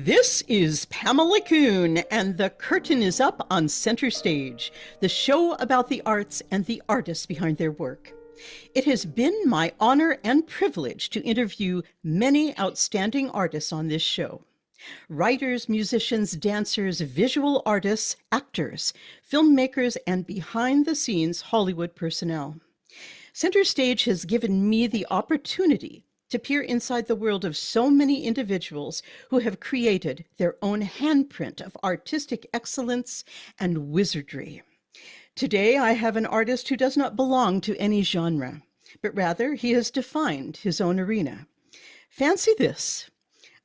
This is Pamela Kuhn, and the curtain is up on Center Stage, the show about the arts and the artists behind their work. It has been my honor and privilege to interview many outstanding artists on this show. Writers, musicians, dancers, visual artists, actors, filmmakers, and behind-the-scenes Hollywood personnel. Center Stage has given me the opportunity to peer inside the world of so many individuals who have created their own handprint of artistic excellence and wizardry. Today, I have an artist who does not belong to any genre, but rather he has defined his own arena. Fancy this,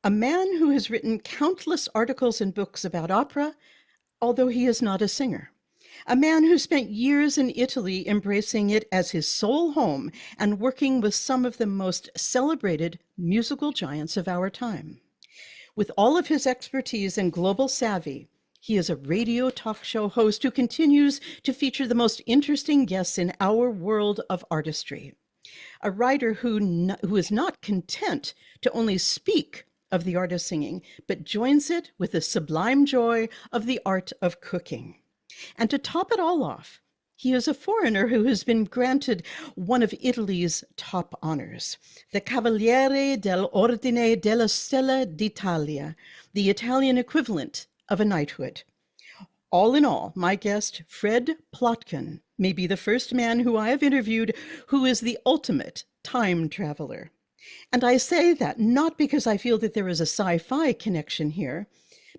a man who has written countless articles and books about opera, although he is not a singer. A man who spent years in Italy embracing it as his sole home and working with some of the most celebrated musical giants of our time. With all of his expertise and global savvy, he is a radio talk show host who continues to feature the most interesting guests in our world of artistry. A writer who is not content to only speak of the art of singing, but joins it with the sublime joy of the art of cooking. And to top it all off, he is a foreigner who has been granted one of Italy's top honors, the Cavaliere dell'Ordine della Stella d'Italia, the Italian equivalent of a knighthood. All in all, my guest, Fred Plotkin, may be the first man who I have interviewed who is the ultimate time traveler. And I say that not because I feel that there is a sci-fi connection here,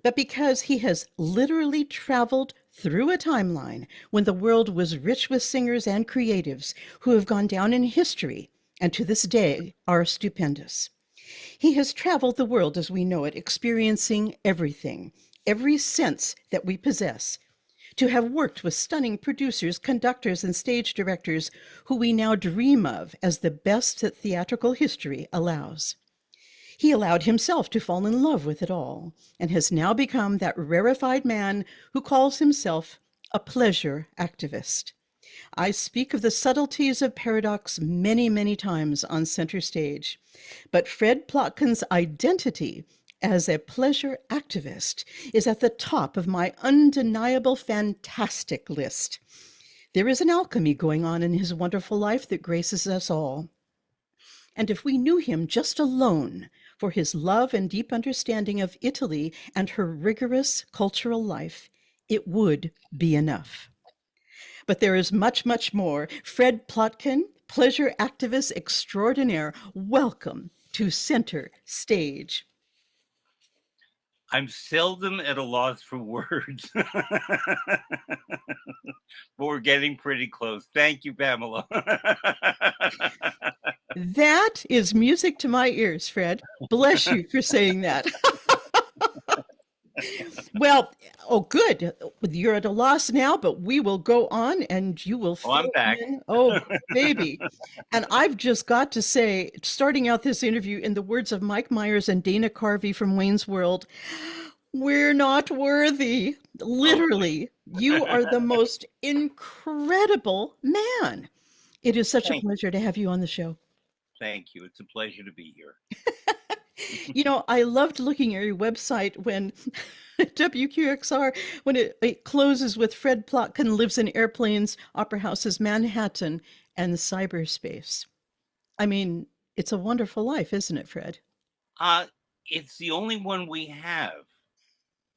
but because he has literally traveled through a timeline when the world was rich with singers and creatives who have gone down in history and to this day are stupendous. He has traveled the world as we know it, experiencing everything, every sense that we possess, to have worked with stunning producers, conductors, and stage directors who we now dream of as the best that theatrical history allows. He allowed himself to fall in love with it all and has now become that rarefied man who calls himself a pleasure activist. I speak of the subtleties of paradox many, many times on Center Stage, but Fred Plotkin's identity as a pleasure activist is at the top of my undeniable fantastic list. There is an alchemy going on in his wonderful life that graces us all. And if we knew him just alone for his love and deep understanding of Italy and her rigorous cultural life, it would be enough. But there is much, much more. Fred Plotkin, pleasure activist extraordinaire, welcome to Center Stage. I'm seldom at a loss for words, but we're getting pretty close. Thank you, Pamela. That is music to my ears, Fred. Bless you for saying that. Well, oh, good. You're at a loss now, but we will go on and you will Oh, I'm fill back. in. Oh, baby. And I've just got to say, starting out this interview in the words of Mike Myers and Dana Carvey from Wayne's World, we're not worthy. Literally, you are the most incredible man. It is such a Thank pleasure to have you on the show. Thank you. It's a pleasure to be here. You know, I loved looking at your website when WQXR, when it closes with Fred Plotkin lives in airplanes, opera houses, Manhattan, and cyberspace. I mean, it's a wonderful life, isn't it, Fred? It's the only one we have.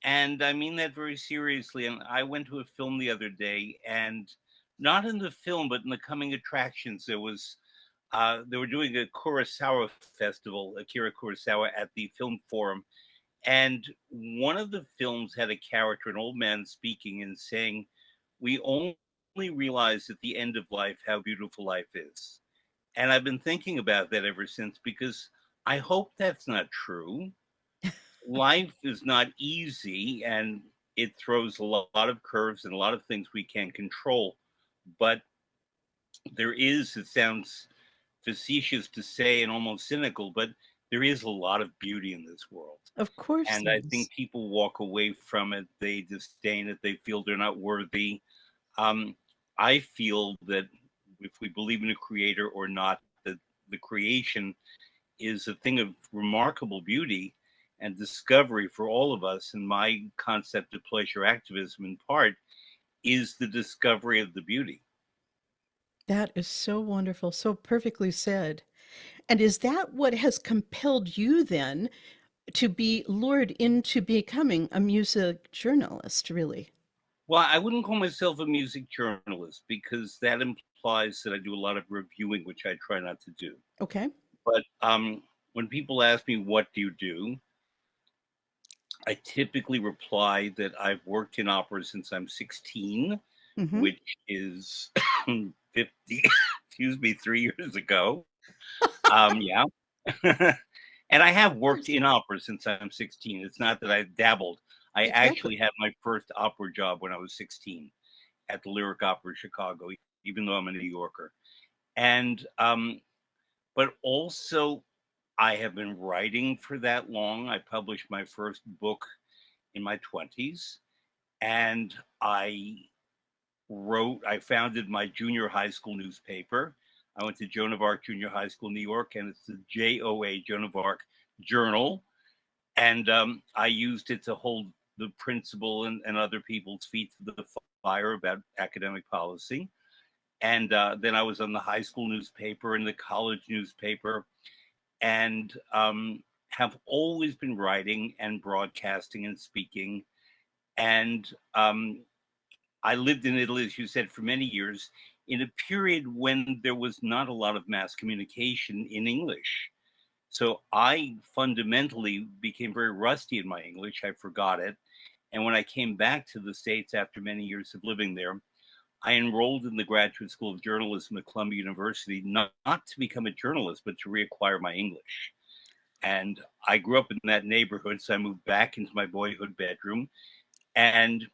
And I mean that very seriously. And I went to a film the other day, and not in the film, but in the coming attractions, they were doing a Kurosawa festival, Akira Kurosawa, at the Film Forum. And one of the films had a character, an old man speaking and saying, "We only realize at the end of life how beautiful life is." And I've been thinking about that ever since, because I hope that's not true. Life is not easy, and it throws a lot of curves and a lot of things we can't control. But there is, it sounds facetious to say and almost cynical, but there is a lot of beauty in this world. Of course And there I is. think people walk away from it, they disdain it, they feel they're not worthy. Um, I feel that if we believe in a creator or not, that the creation is a thing of remarkable beauty. and discovery for all of us. And my concept of pleasure activism, in part, is the discovery of the beauty. That is so wonderful, so perfectly said. And is that what has compelled you then to be lured into becoming a music journalist, really? Well, I wouldn't call myself a music journalist because that implies that I do a lot of reviewing, which I try not to do. Okay. But when people ask me, what do you do? I typically reply that I've worked in opera since I'm 16, Mm-hmm. which is 50, excuse me, 3 years ago. Yeah. And I have worked in opera since I'm 16. It's not that I dabbled. I Exactly. actually had my first opera job when I was 16 at the Lyric Opera Chicago, even though I'm a New Yorker. And but also I have been writing for that long. I published my first book in my 20s, and I founded my junior high school newspaper. I went to Joan of Arc Junior High School, New York, and it's the JOA, Joan of Arc Journal. And I used it to hold the principal and other people's feet to the fire about academic policy. And then I was on the high school newspaper and the college newspaper, and have always been writing and broadcasting and speaking. And I lived in Italy, as you said, for many years in a period when there was not a lot of mass communication in English. So I fundamentally became very rusty in my English. I forgot it. And when I came back to the States after many years of living there, I enrolled in the Graduate School of Journalism at Columbia University, not to become a journalist, but to reacquire my English. And I grew up in that neighborhood, so I moved back into my boyhood bedroom and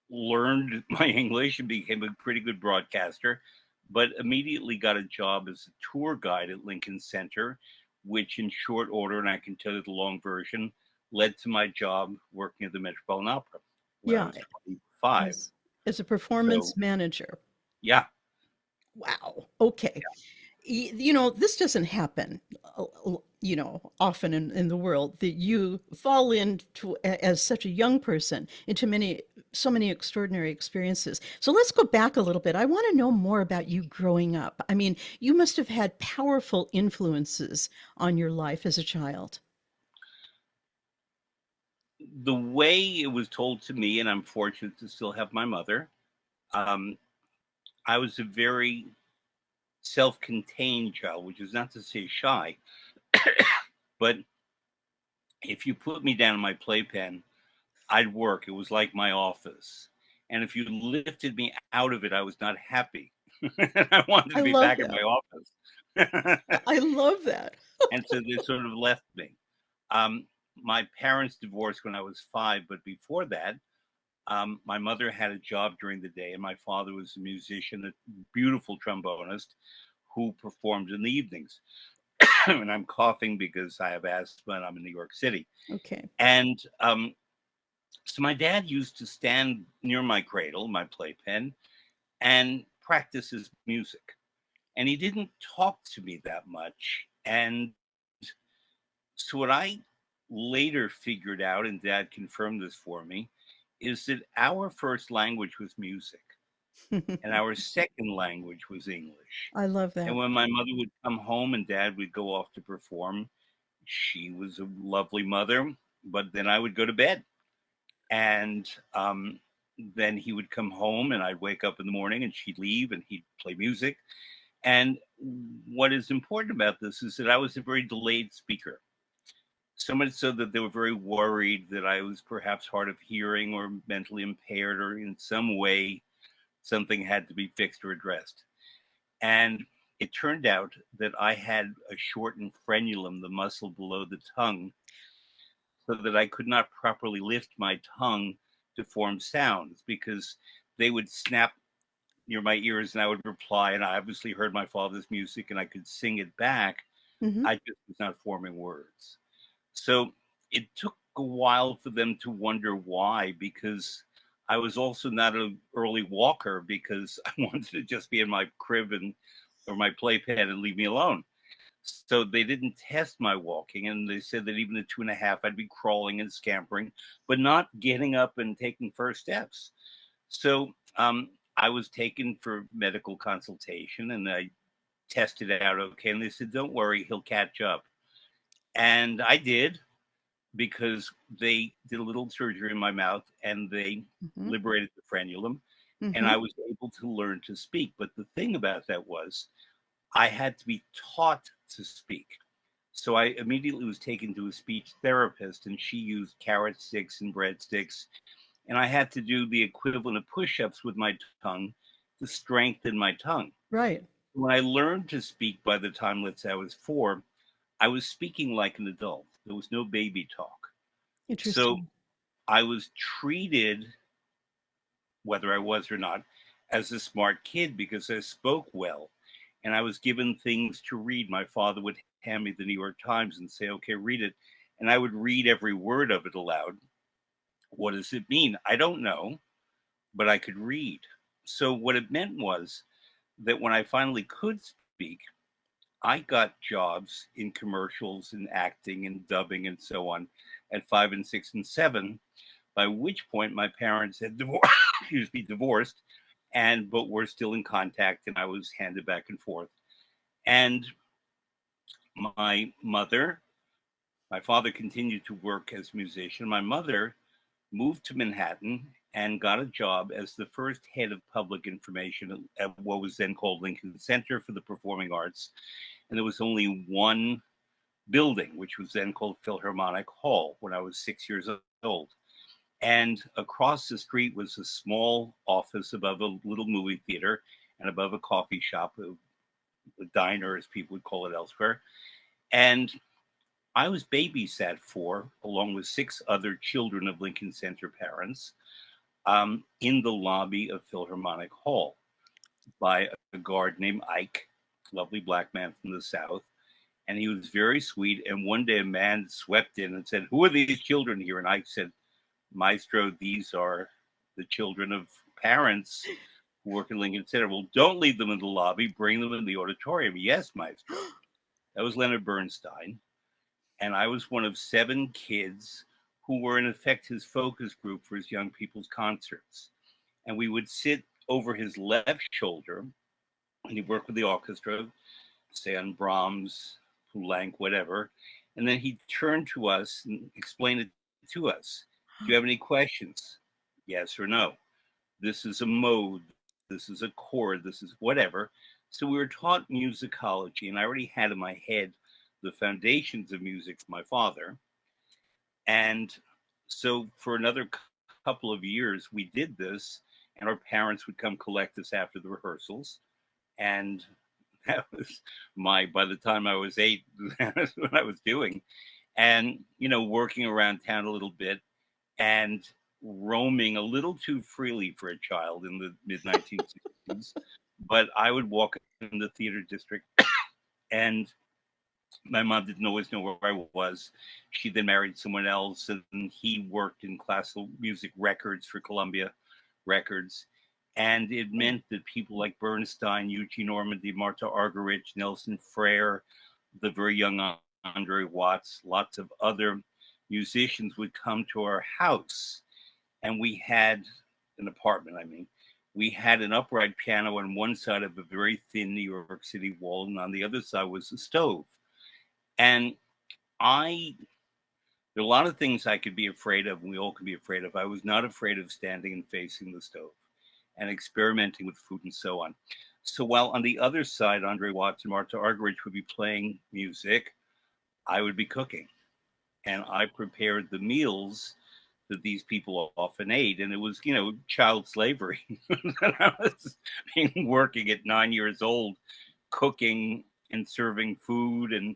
learned my English and became a pretty good broadcaster, but immediately got a job as a tour guide at Lincoln Center, which in short order, and I can tell you the long version, led to my job working at the Metropolitan Opera when I Yeah, was 25. as as a So, performance manager. yeah. Wow. Okay. You know, this doesn't happen, often in the world that you fall into, as such a young person, into so many extraordinary experiences. So let's go back a little bit. I want to know more about you growing up. I mean, you must have had powerful influences on your life as a child. The way it was told to me, and I'm fortunate to still have my mother, um, I was a very self contained child, which is not to say shy, but if you put me down in my playpen, I'd work. It was like my office. And if you lifted me out of it, I was not happy. I wanted I to be love back in that. my office. I love that. And so they sort of left me. My parents divorced when I was 5, but before that, my mother had a job during the day, and my father was a musician, a beautiful trombonist who performed in the evenings. And I'm coughing because I have asthma and I'm in New York City. Okay. And so my dad used to stand near my cradle, my playpen, and practice his music. And he didn't talk to me that much. And so what I later figured out, and dad confirmed this for me, is that our first language was music and our second language was English. I love And that. when my mother would come home and dad would go off to perform, she was a lovely mother, but then I would go to bed. And then he would come home and I'd wake up in the morning and she'd leave and he'd play music. And what is important about this is that I was a very delayed speaker. So much so that they were very worried that I was perhaps hard of hearing or mentally impaired or in some way something had to be fixed or addressed. And it turned out that I had a shortened frenulum, the muscle below the tongue, so that I could not properly lift my tongue to form sounds because they would snap near my ears and I would reply. And I obviously heard my father's music and I could sing it back. Hmm. I just was not forming words. So it took a while for them to wonder why, because I was also not an early walker because I wanted to just be in my crib and or my playpen and leave me alone. So they didn't test my walking, and they said that even at 2.5, I'd be crawling and scampering, but not getting up and taking first steps. So I was taken for medical consultation, and I tested it out okay. And they said, "Don't worry, he'll catch up." And I did, because they did a little surgery in my mouth and they Mm-hmm. liberated the frenulum, and Mm-hmm. I was able to learn to speak. But the thing about that was I had to be taught to speak. So I immediately was taken to a speech therapist, and she used carrot sticks and breadsticks, and I had to do the equivalent of push-ups with my tongue to strengthen my tongue. Right. When I learned to speak, by the time, let's say, I was 4, I was speaking like an adult. There was no baby talk. So Interesting. I was treated, whether I was or not, as a smart kid because I spoke well. And I was given things to read. My father would hand me the New York Times and say, "Okay, read it." And I would read every word of it aloud. What does it mean? I don't know, but I could read. So what it meant was that when I finally could speak, I got jobs in commercials and acting and dubbing and so on at 5 and 6 and 7, by which point my parents had divorced, and but were still in contact, and I was handed back and forth. And my mother, my father continued to work as a musician. My mother moved to Manhattan and got a job as the first head of public information at what was then called Lincoln Center for the Performing Arts. And there was only one building, which was then called Philharmonic Hall, when I was 6 years old. And across the street was a small office above a little movie theater and above a coffee shop, a diner, as people would call it elsewhere. And I was babysat for, along with 6 other children of Lincoln Center parents, in the lobby of Philharmonic Hall by a guard named Ike, lovely black man from the South. And he was very sweet. And one day a man swept in and said, "Who are these children here?" And Ike said, "Maestro, these are the children of parents who work in Lincoln Center." "Well, don't leave them in the lobby, bring them in the auditorium." "Yes, Maestro." That was Leonard Bernstein. And I was one of 7 kids who were, in effect, his focus group for his young people's concerts. And we would sit over his left shoulder, and he'd work with the orchestra, say on Brahms, Poulenc, whatever. And then he'd turn to us and explain it to us. "Do you have any questions? Yes or no? This is a mode, this is a chord, this is whatever." So we were taught musicology, and I already had in my head the foundations of music from my father. And so for another couple of years, we did this, and our parents would come collect us after the rehearsals. And that was by the time I was 8, that's what I was doing. And, working around town a little bit and roaming a little too freely for a child in the mid 1960s. But I would walk in the theater district, and my mom didn't always know where I was. She then married someone else, and he worked in classical music records for Columbia Records. And it meant that people like Bernstein, Eugene Ormandy, Marta Argerich, Nelson Frere, the very young Andre Watts, lots of other musicians would come to our house. And we had an apartment, I mean. We had an upright piano on one side of a very thin New York City wall, and on the other side was a stove. And I, there are a lot of things I could be afraid of, and we all can be afraid of. I was not afraid of standing and facing the stove and experimenting with food and so on. So while on the other side, Andre Watts and Marta Argerich would be playing music, I would be cooking. And I prepared the meals that these people often ate. And it was, child slavery. I was working at 9 years old, cooking and serving food, and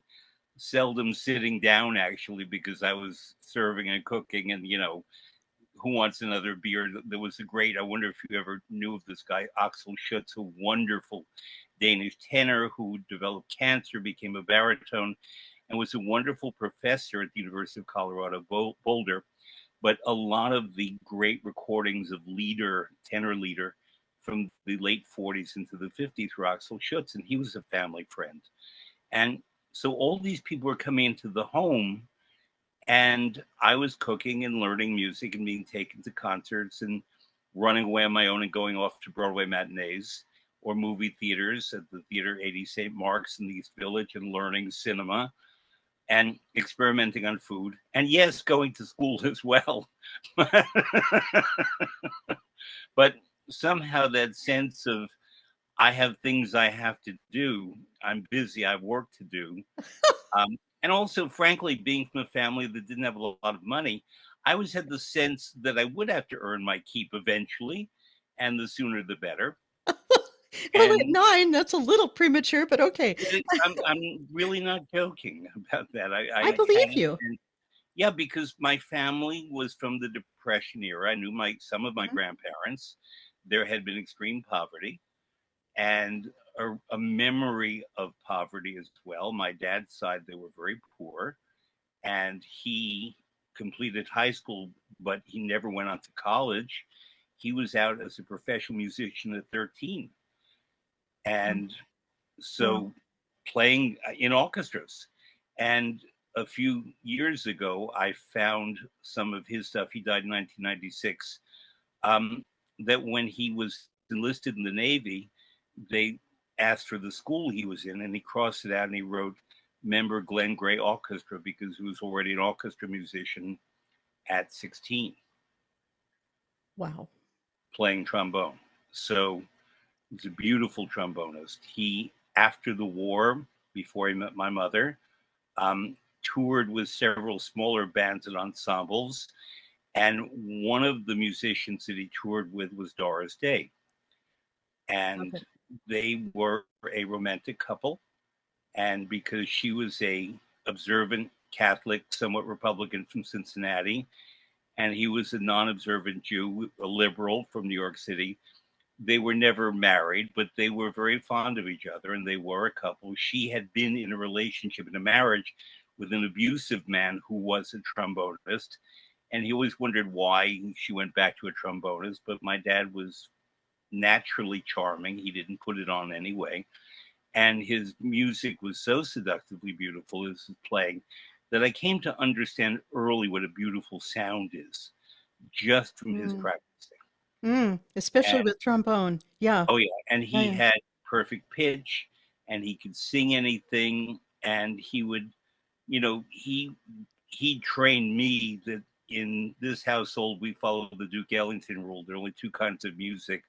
seldom sitting down, actually, because I was serving and cooking. And who wants another beer? There was a great, I wonder if you ever knew of this guy, Axel Schutz, a wonderful Danish tenor who developed cancer, became a baritone, and was a wonderful professor at the University of Colorado Boulder. But a lot of the great recordings of tenor leader from the late 40s into the 50s were Axel Schutz, and he was a family friend. And So all these people were coming into the home, and I was cooking and learning music and being taken to concerts and running away on my own and going off to Broadway matinees or movie theaters at the Theater 80 St. Mark's in the East Village and learning cinema and experimenting on food. And yes, going to school as well. But somehow that sense of I have things I have to do, I'm busy, I have work to do. And also, frankly, being from a family that didn't have a lot of money, I always had the sense that I would have to earn my keep eventually, and the sooner the better. Well, at And 9, that's a little premature, but okay. I'm really not joking about that. I I had, believe you. and yeah, because my family was from the Depression era. I knew some of my Mhm. grandparents. There had been extreme poverty and a memory of poverty as well. My dad's side, they were very poor, and he completed high school, but he never went on to college. He was out as a professional musician at 13. Mm. And Wow. so playing in orchestras. And a few years ago, I found some of his stuff. He died in 1996. Um, that when he was enlisted in the Navy, they asked for the school he was in, and he crossed it out and he wrote member Glenn Gray Orchestra because he was already an orchestra musician at 16 Wow. playing trombone. So he's a beautiful trombonist. He, after the war, before he met my mother, toured with several smaller bands and ensembles. And one of the musicians that he toured with was Doris Day. And Okay. they were a romantic couple. And because she was a observant Catholic, somewhat Republican from Cincinnati, and he was a non-observant Jew, a liberal from New York City, they were never married, but they were very fond of each other and they were a couple. She had been in a relationship, in a marriage with an abusive man who was a trombonist. And he always wondered why she went back to a trombonist. But my dad was naturally charming. He didn't put it on anyway. And his music was so seductively beautiful, his playing, that I came to understand early what a beautiful sound is just from his Mm. practicing. Especially And with trombone. Yeah. oh yeah, and Yeah, he yeah. had perfect pitch, and he could sing anything, and he would, he trained me that in this household we follow the Duke Ellington rule. There are only two kinds of music,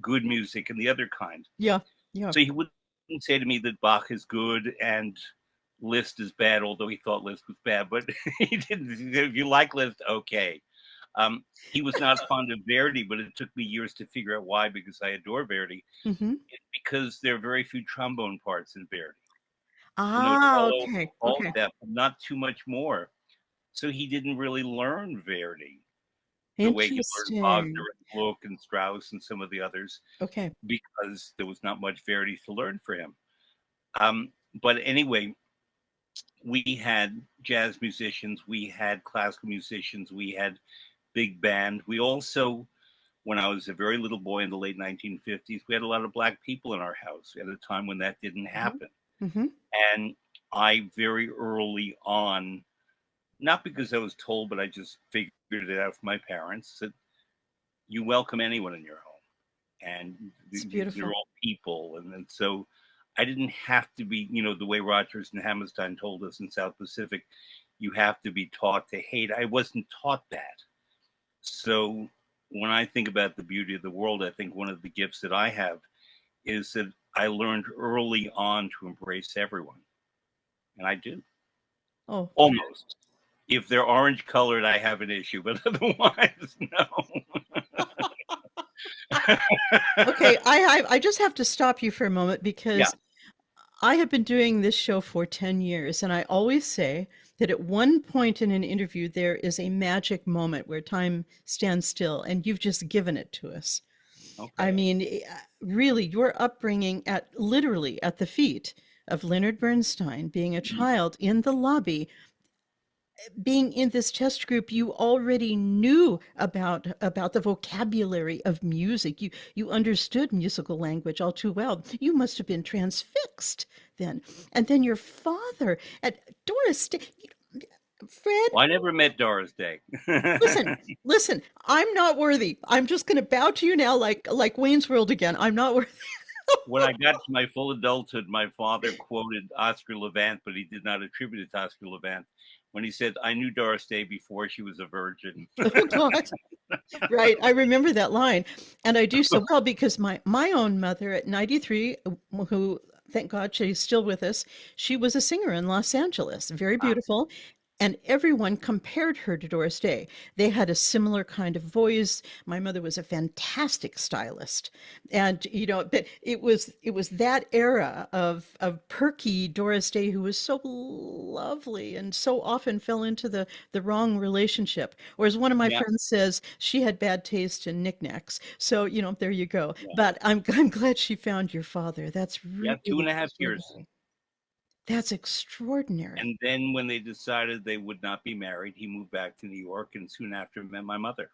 good music and the other kind. Yeah. Yeah. So he wouldn't say to me that Bach is good and Liszt is bad, although he thought Liszt was bad. But he didn't. He said, if you like Liszt, okay. He was not fond of Verdi, but it took me years to figure out why, because I adore Verdi. Hmm. Because there are very few trombone parts in Verdi. Ah, Cello, okay. all Okay. that, but not too much more. So he didn't really learn Verdi the way he learned Wagner Interesting. and Gluck and Strauss and some of the others, Okay. because there was not much Verdi to learn for him. But anyway, we had jazz musicians, we had classical musicians, we had big band. We also, when I was a very little boy in the late 1950s, we had a lot of black people in our house at a time when that didn't Hmm. happen. Hmm. And I very early on, not because I was told, but I just figured it out from my parents, that you welcome anyone in your home and It's they're beautiful. all people. And so I didn't have to be, the way Rogers and Hammerstein told us in South Pacific, you have to be taught to hate. I wasn't taught that. So when I think about the beauty of the world, I think one of the gifts that I have is that I learned early on to embrace everyone. And I do. Oh, Almost. If they're orange colored, I have an issue, but otherwise, no. okay. I just have to stop you for a moment Yeah. because I have been doing this show for 10 years, and I always say that at one point in an interview, there is a magic moment where time stands still, and you've just given it to us. I Okay. mean, really, your upbringing at literally at the feet of Leonard Bernstein, being a Mhm. child in the lobby, being in this test group, you already knew about the vocabulary of music. You understood musical language all too well. You must have been transfixed then. And then your father at Doris Day. Fred, Well, I never met Doris Day. listen, listen. I'm not worthy. I'm just going to bow to you now, like Wayne's World again. I'm not worthy. When I got to my full adulthood, my father quoted Oscar Levant, but he did not attribute it to Oscar Levant when he said, "I knew Doris Day before she was a virgin." Oh God. Right. I remember that line. And I do so well because my own mother at 93, who thank God she's still with us, she was a singer in Los Angeles, very beautiful. And everyone compared her to Doris Day. They had a similar kind of voice. My mother was a fantastic stylist. And but it was that era of perky Doris Day who was so lovely and so often fell into the wrong relationship. Or as one of my Yeah, friends says, she had bad taste in knickknacks. So, there you go. yeah, But I'm glad she found your father. That's yeah. Two really and a half years. extraordinary. That's extraordinary. And then when they decided they would not be married, he moved back to New York and soon after met my mother.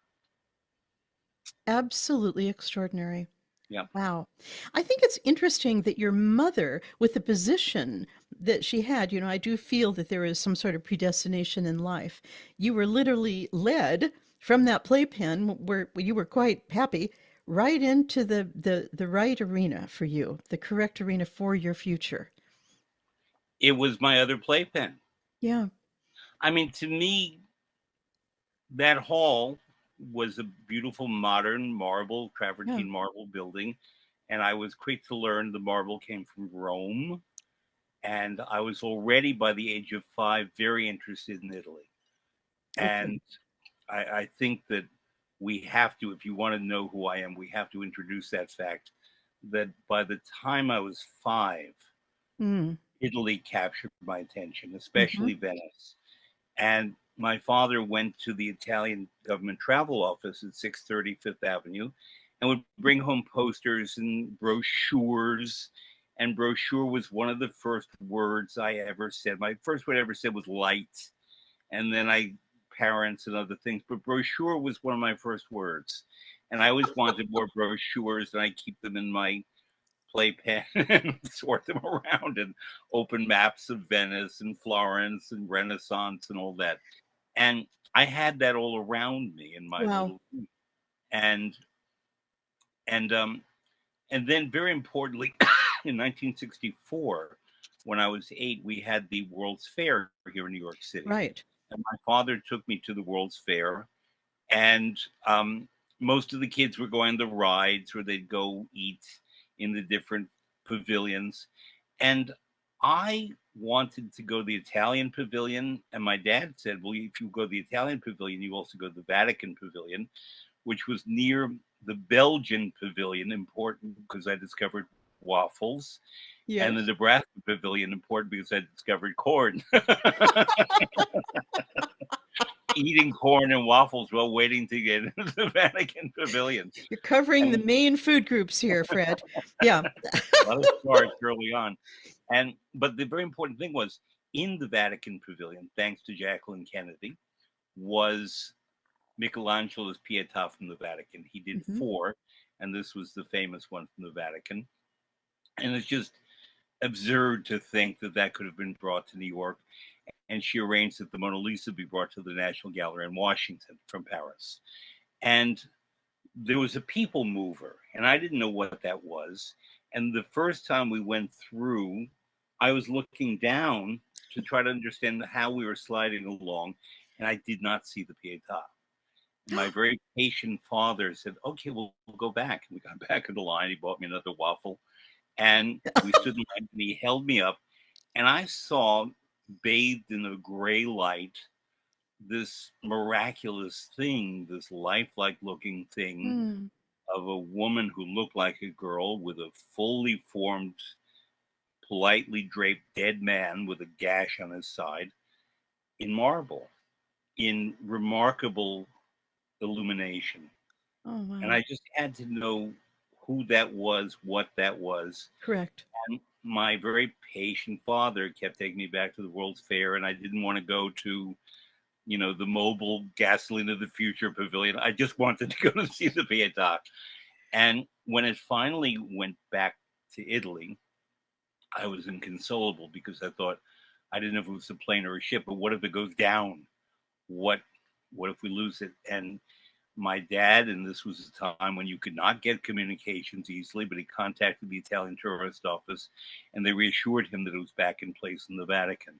Absolutely extraordinary. Yeah. Wow. I think it's interesting that your mother, with the position that she had, I do feel that there is some sort of predestination in life. You were literally led from that playpen where you were quite happy right into the right arena for you, the correct arena for your future. It was my other playpen. Yeah. I mean, to me, that hall was a beautiful modern marble, Yeah. travertine marble building. And I was quick to learn the marble came from Rome. And I was already, by the age of 5, very interested in Italy. Okay. And I think that we have to, if you want to know who I am, we have to introduce that fact that by the time I was 5, Mm. Italy captured my attention, Hmm. especially Venice. And my father went to the Italian government travel office at 630 Fifth Avenue and would bring home posters and brochures. And brochure was one of the first words I ever said. My first word I ever said was light. And then parents and other things. But brochure was one of my first words. And I always wanted more brochures, and I keep them in my playpen and sort them around and open maps of Venice and Florence and Renaissance and all that. And I had that all around me in my Wow. little room. and and um and then very importantly, in 1964, when I was 8, we had the World's Fair here in New York City, Right. and my father took me to the World's Fair, and most of the kids were going on the rides or they'd go eat in the different pavilions. And I wanted to go to the Italian pavilion. And my dad said, well, if you go to the Italian pavilion, you also go to the Vatican pavilion, which was near the Belgian pavilion, important because I discovered waffles, and the Yes. Nebraska pavilion, important because I discovered corn. Eating corn and waffles while waiting to get into the Vatican pavilion. You're covering the And main food groups here, Fred. Yeah. a lot of stars early on. But the very important thing was in the Vatican pavilion, thanks to Jacqueline Kennedy, was Michelangelo's Pietà from the Vatican. He did Hmm. 4, and this was the famous one from the Vatican. And it's just absurd to think that that could have been brought to New York. And she arranged that the Mona Lisa be brought to the National Gallery in Washington from Paris. And there was a people mover, and I didn't know what that was. And the first time we went through, I was looking down to try to understand how we were sliding along, and I did not see the Pietà. My very patient father said, "Okay, we'll go back." And we got back in the line. He bought me another waffle, and we stood in line, and he held me up, and I saw, bathed in a gray light, this miraculous thing, this lifelike looking thing Mm. of a woman who looked like a girl with a fully formed, politely draped dead man with a gash on his side in marble, in remarkable illumination. Oh, And wow. I just had to know who that was, what that was. Correct. And my very patient father kept taking me back to the World's Fair, and I didn't want to go to the mobile gasoline of the future pavilion. I just wanted to go to see the Pietà. And when it finally went back to Italy, I was inconsolable because I thought I didn't know if it was a plane or a ship, but what if it goes down? What what if we lose it? And my dad, and this was a time when you could not get communications easily, but he contacted the Italian tourist office and they reassured him that it was back in place in the Vatican.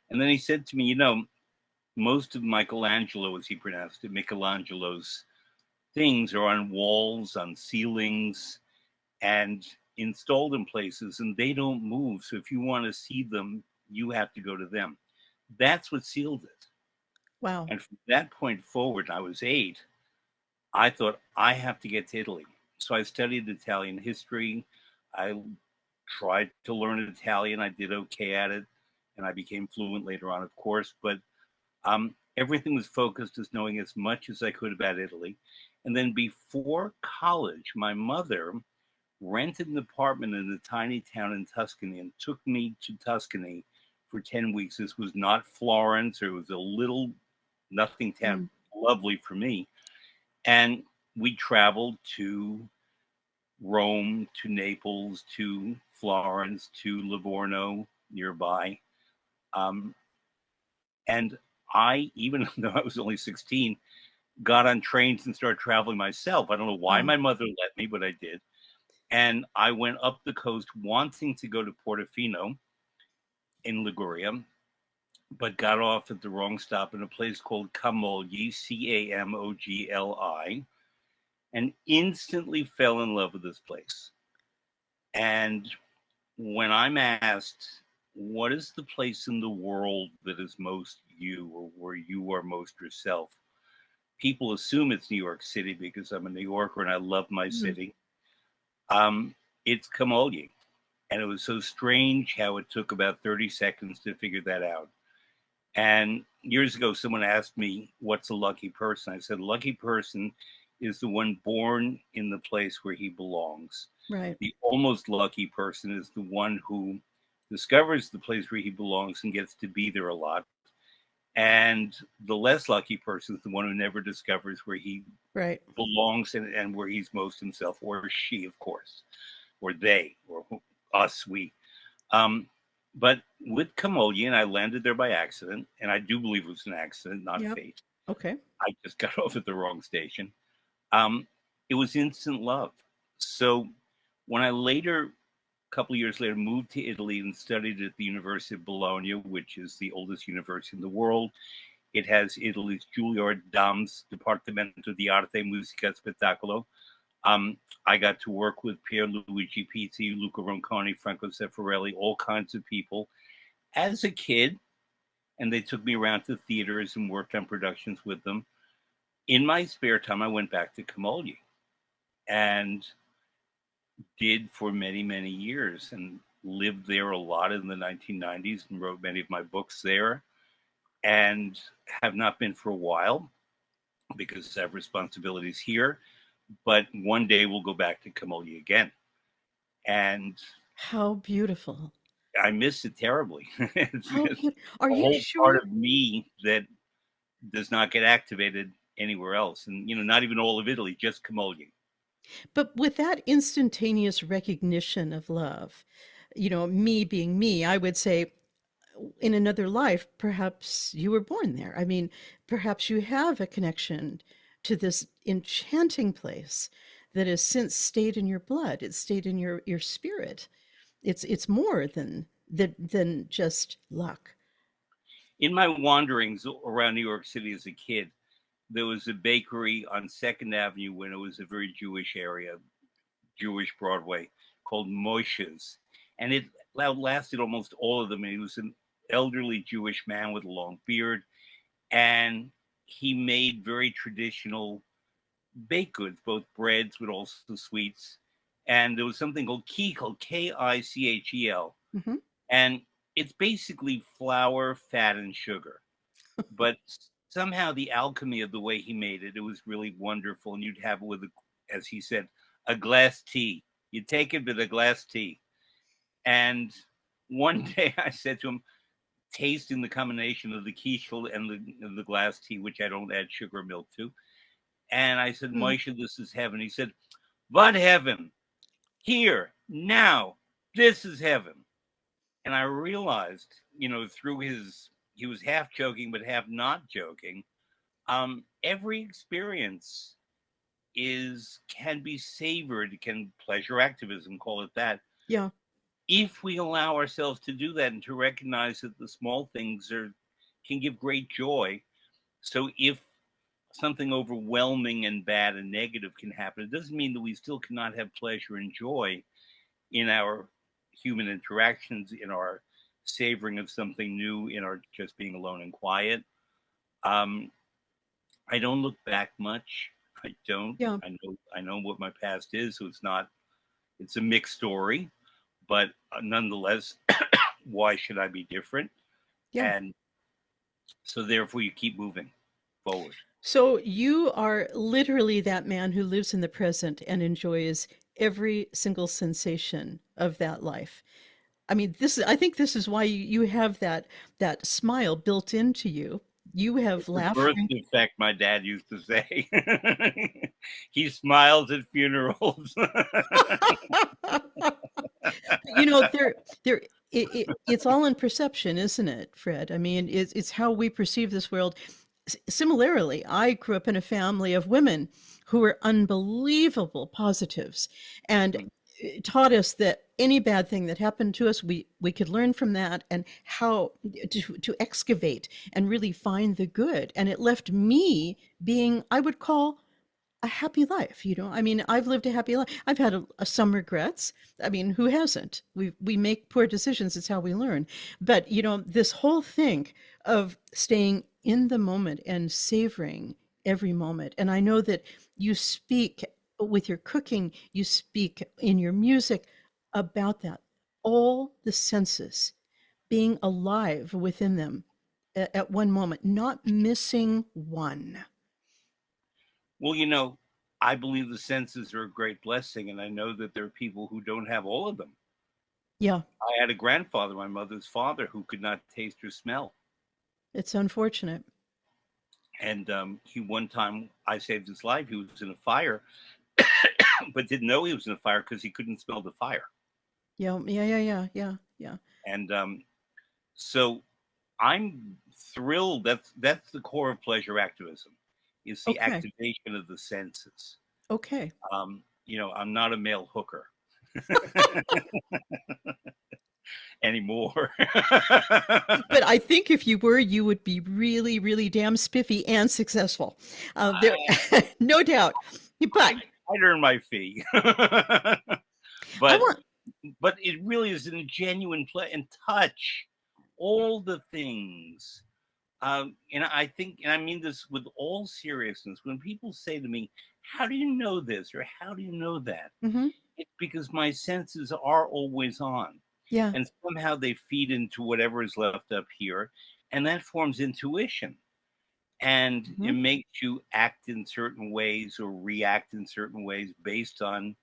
And then he said to me, most of Michelangelo, as he pronounced it, Michelangelo's things are on walls, on ceilings, and installed in places, and they don't move. So if you want to see them, you have to go to them. That's what sealed it. Wow. And from that point forward, I was 8, I thought I have to get to Italy. So I studied Italian history. I tried to learn Italian. I did okay at it, and I became fluent later on, of course. But everything was focused as knowing as much as I could about Italy. And then before college, my mother rented an apartment in a tiny town in Tuscany and took me to Tuscany for 10 weeks. This was not Florence, or it was a little nothing town, lovely for me. And we traveled to Rome, to Naples, to Florence, to Livorno nearby. Um, and I, even though I was only 16, got on trains and started traveling myself. I don't know why Wow. my mother let me, but I did. And I went up the coast wanting to go to Portofino in Liguria, but got off at the wrong stop in a place called Camogli, Camogli, and instantly fell in love with this place. And when I'm asked, what is the place in the world that is most you, or where you are most yourself? People assume it's New York City because I'm a New Yorker and I love my Mm. city. It's Camogli. And it was so strange how it took about 30 seconds to figure that out. And years ago, someone asked me, what's a lucky person? I said, lucky person is the one born in the place where he belongs. Right. The almost lucky person is the one who discovers the place where he belongs and gets to be there a lot. And the less lucky person is the one who never discovers where he Right. belongs and where he's most himself, or she, of course, or they, or us, we. Um, but with Camogli, and I landed there by accident, and I do believe it was an accident, not Yep. fate. Okay. I just got off at the wrong station. Um, it was instant love. So when I later, a couple of years later, moved to Italy and studied at the University of Bologna, which is the oldest university in the world, it has Italy's Juilliard Dams Dipartimento di Arte, Musica e Spettacolo. I got to work with Pierluigi Pizzi, Luca Ronconi, Franco Zeffirelli, all kinds of people as a kid, and they took me around to theaters and worked on productions with them. In my spare time, I went back to Camogli and did for many, many years and lived there a lot in the 1990s and wrote many of my books there, and have not been for a while because I have responsibilities here. But one day we'll go back to Camogli again. And How beautiful. I miss it terribly. It's How just beautiful. Are a you whole part sure? of me that does not get activated anywhere else. And, not even all of Italy, just Camogli. But with that instantaneous recognition of love, me being me, I would say in another life, perhaps you were born there. I mean, perhaps you have a connection to this enchanting place that has since stayed in your blood. It's stayed in your spirit. It's more than just luck. In my wanderings around New York City as a kid, there was a bakery on Second Avenue when it was a very Jewish area, Jewish Broadway, called Moshe's. And it lasted almost all of them. And he was an elderly Jewish man with a long beard. And he made very traditional baked goods, both breads, but also sweets. And there was something called Kichel, Kichel. Hmm. And it's basically flour, fat, and sugar. But somehow the alchemy of the way he made it, it was really wonderful. And you'd have it with, as he said, a glass tea. You take it with a glass tea. And one day I said to him, tasting the combination of the quiche and the glass tea, which I don't add sugar or milk to. And I said, Mm. Moshe, this is heaven. He said, what heaven? Here, now, this is heaven. And I realized, through he was half joking, but half not joking. Every experience can be savored, can pleasure activism, call it that, Yeah. if we allow ourselves to do that and to recognize that the small things can give great joy. So if something overwhelming and bad and negative can happen, it doesn't mean that we still cannot have pleasure and joy in our human interactions, in our savoring of something new, in our just being alone and quiet. I don't look back much. I don't. Yeah. I know what my past is, so it's a mixed story, but nonetheless, why should I be different? Yeah. And so therefore you keep moving forward. So you are literally that man who lives in the present and enjoys every single sensation of that life. I mean, I think this is why you have that smile built into you. You have It's the birth laughter. defect, my dad used to say. He smiles at funerals. There, it's all in perception, isn't it, Fred? I mean, it's how we perceive this world. Similarly, I grew up in a family of women who were unbelievable positives and taught us that any bad thing that happened to us, we could learn from that and how to excavate and really find the good. And it left me being, I would call, a happy life. I mean, I've lived a happy life. I've had some regrets. I mean, who hasn't? We make poor decisions. It's how we learn. But this whole thing of staying in the moment and savoring every moment. And I know that you speak with your cooking, you speak in your music about that. All the senses being alive within them at one moment, not missing one. Well, I believe the senses are a great blessing, and I know that there are people who don't have all of them. Yeah, I had a grandfather, my mother's father, who could not taste or smell. it's unfortunate. And he one time I saved his life. He was in a fire, but didn't know he was in a fire because he couldn't smell the fire. Yeah, yeah, yeah, yeah, yeah, yeah. And so I'm thrilled. That's the core of pleasure activism, is the Okay, activation of the senses. okay. I'm not a male hooker anymore. But I think if you were, you would be really, really damn spiffy and successful. There, I, no doubt. But I'd earn my fee, I but want, it really is in genuine play and touch all the things. And I think, and I mean this with all seriousness, when people say to me, how do you know this or how do you know that? mhm, It's because my senses are always on, yeah, and somehow they feed into whatever is left up here, and that forms intuition. And it mhm. makes you act in certain ways or react in certain ways based on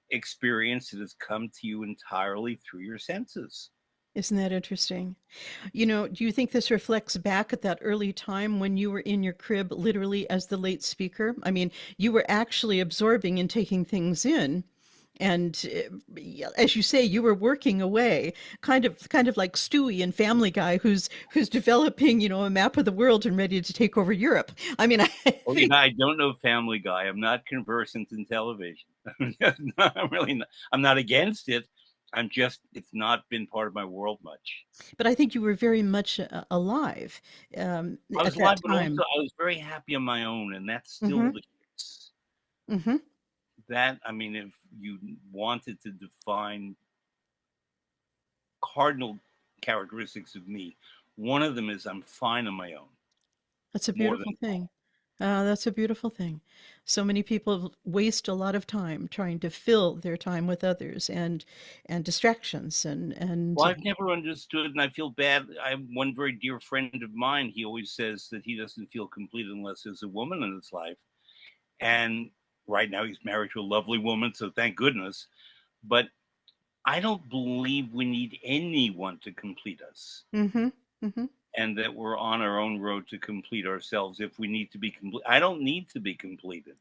experience that has come to you entirely through your senses. Isn't that interesting? Do you think this reflects back at that early time when you were in your crib, literally as the late speaker? I mean, you were actually absorbing and taking things in. And as you say, you were working away, kind of like Stewie in Family Guy, who's developing, a map of the world and ready to take over Europe. I mean, I Well, think I don't know Family Guy. I'm not conversant in television. I'm really not. I'm not against it. It's not been part of my world much. but I think you were very much alive I at was that alive, but also time. I was very happy on my own, and that's still Mhm. the case. Mhm. I mean, if you wanted to define cardinal characteristics of me, one of them is I'm fine on my own, That's a more than beautiful thing. That's a beautiful thing. So many people waste a lot of time trying to fill their time with others and distractions well, and I've never understood, and I feel bad. I have one very dear friend of mine. He always says that he doesn't feel complete unless there's a woman in his life. And right now he's married to a lovely woman, so thank goodness. But I don't believe we need anyone to complete us. Mhm. Mm-hmm. and that we're on our own road to complete ourselves if we need to be complete. I don't need to be completed.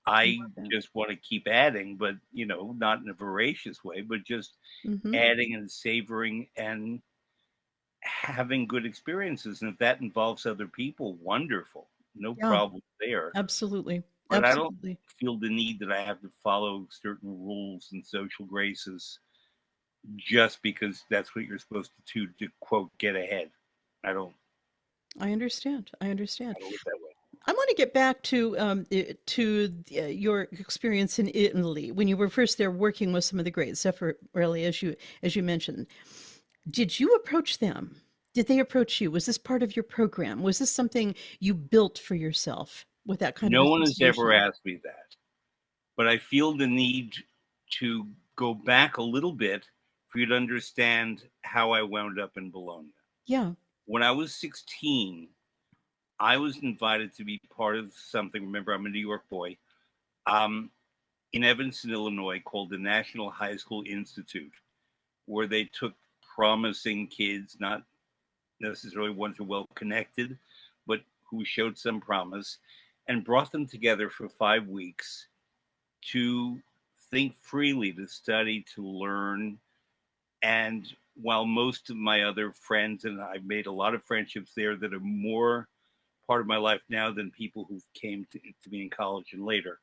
I I love that. just want to keep adding, but not in a voracious way, but just Mm-hmm. adding and savoring and having good experiences. And if that involves other people, wonderful. No Yeah, problem there. absolutely. But I don't Absolutely. feel the need that I have to follow certain rules and social graces just because that's what you're supposed to quote get ahead. I don't I understand. I understand. I don't live that way. I want to get back to your experience in Italy when you were first there working with some of the greats, Zeffirelli, as you mentioned. Did you approach them? Did they approach you? Was this part of your program? Was this something you built for yourself with that kind of No one has ever association? asked me that, but I feel the need to go back a little bit for you to understand how I wound up in Bologna. Yeah. When I was 16, I was invited to be part of something. Remember, I'm a New York boy. Um, in Evanston, Illinois, called the National High School Institute, where they took promising kids, not necessarily ones who are well connected, but who showed some promise, and brought them together for 5 weeks to think freely, to study, to learn. And while most of my other friends and I've made a lot of friendships there that are more part of my life now than people who came to me in college and later,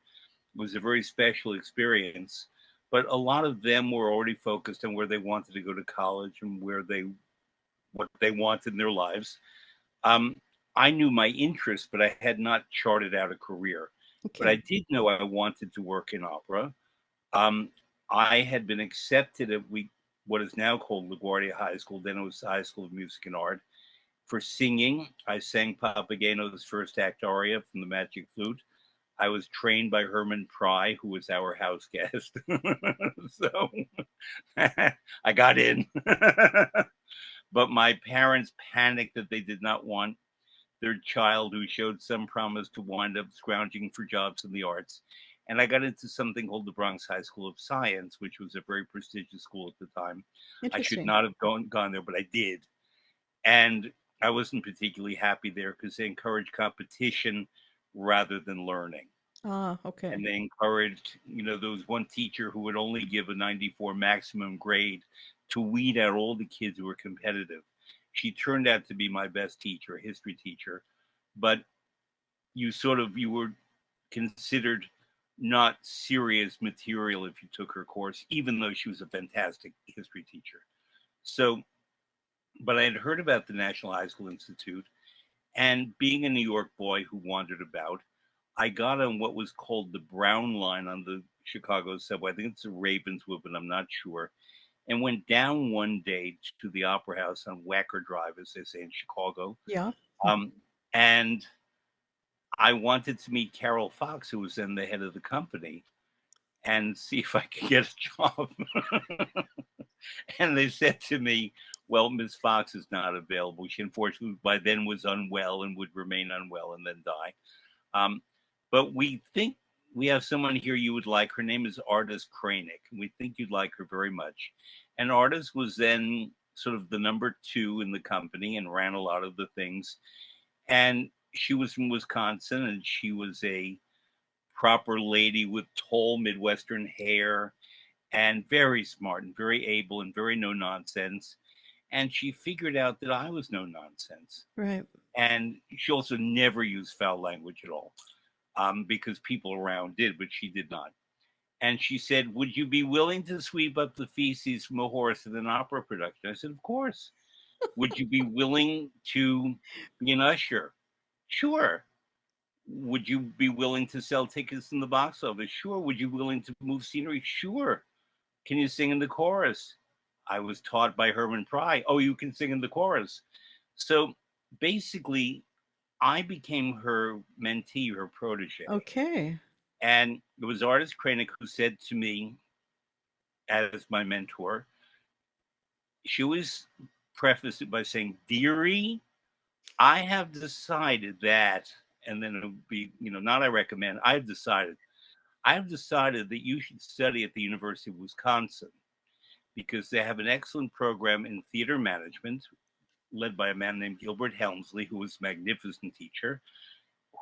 it was a very special experience. But a lot of them were already focused on where they wanted to go to college and what they wanted in their lives. Um, I knew my interests, but I had not charted out a career. But I Okay. did know I wanted to work in opera. Um, I had been accepted at what is now called LaGuardia High School. Then it was the High School of Music and Art for singing. I sang Papageno's first act aria from the Magic Flute. I was trained by Herman Pry, who was our house guest. So I got in. But my parents panicked that they did not want their child who showed some promise to wind up scrounging for jobs in the arts. And I got into something called the Bronx High School of Science, which was a very prestigious school at the time. I should Interesting. not have gone there, but I did. And I wasn't particularly happy there because they encouraged competition rather than learning. Ah, okay. And they encouraged, there was one teacher who would only give a 94 maximum grade to weed out all the kids who were competitive. She turned out to be my best teacher, a history teacher, but you were considered not serious material if you took her course, even though she was a fantastic history teacher. So, but I had heard about the National High School Institute, and being a New York boy who wandered about, I got on what was called the Brown Line on the Chicago subway. I think it's a Ravenswood, but I'm not sure. And went down one day to the Opera House on Wacker Drive, as they say in Chicago. Yeah. Um, and I wanted to meet Carol Fox, who was then the head of the company, and see if I could get a job. And they said to me, well, Ms. Fox is not available. She unfortunately by then was unwell and would remain unwell and then die. Um, but we think we have someone here you would like. Her name is Artis Kranick. We think you'd like her very much. And Artis was then sort of the number two in the company and ran a lot of the things. And she was from Wisconsin and she was a proper lady with tall Midwestern hair and very smart and very able and very no nonsense. And she figured out that I was no nonsense. Right. And she also never used foul language at all, because people around did, but she did not. And she said, would you be willing to sweep up the feces from a horse in an opera production? I said, of course. Would you be willing to be an usher? Sure. Would you be willing to sell tickets in the box office? Sure. Would you be willing to move scenery? Sure. Can you sing in the chorus? I was taught by Herman Pry. Oh, you can sing in the chorus. So basically, I became her mentee, her protege. Okay. And it was Artis Kranick who said to me, as my mentor, she always prefaced it by saying, Dearie, I have decided that, and then it would be, not I recommend, I've decided that you should study at the University of Wisconsin because they have an excellent program in theater management, led by a man named Gilbert Helmsley, who was a magnificent teacher,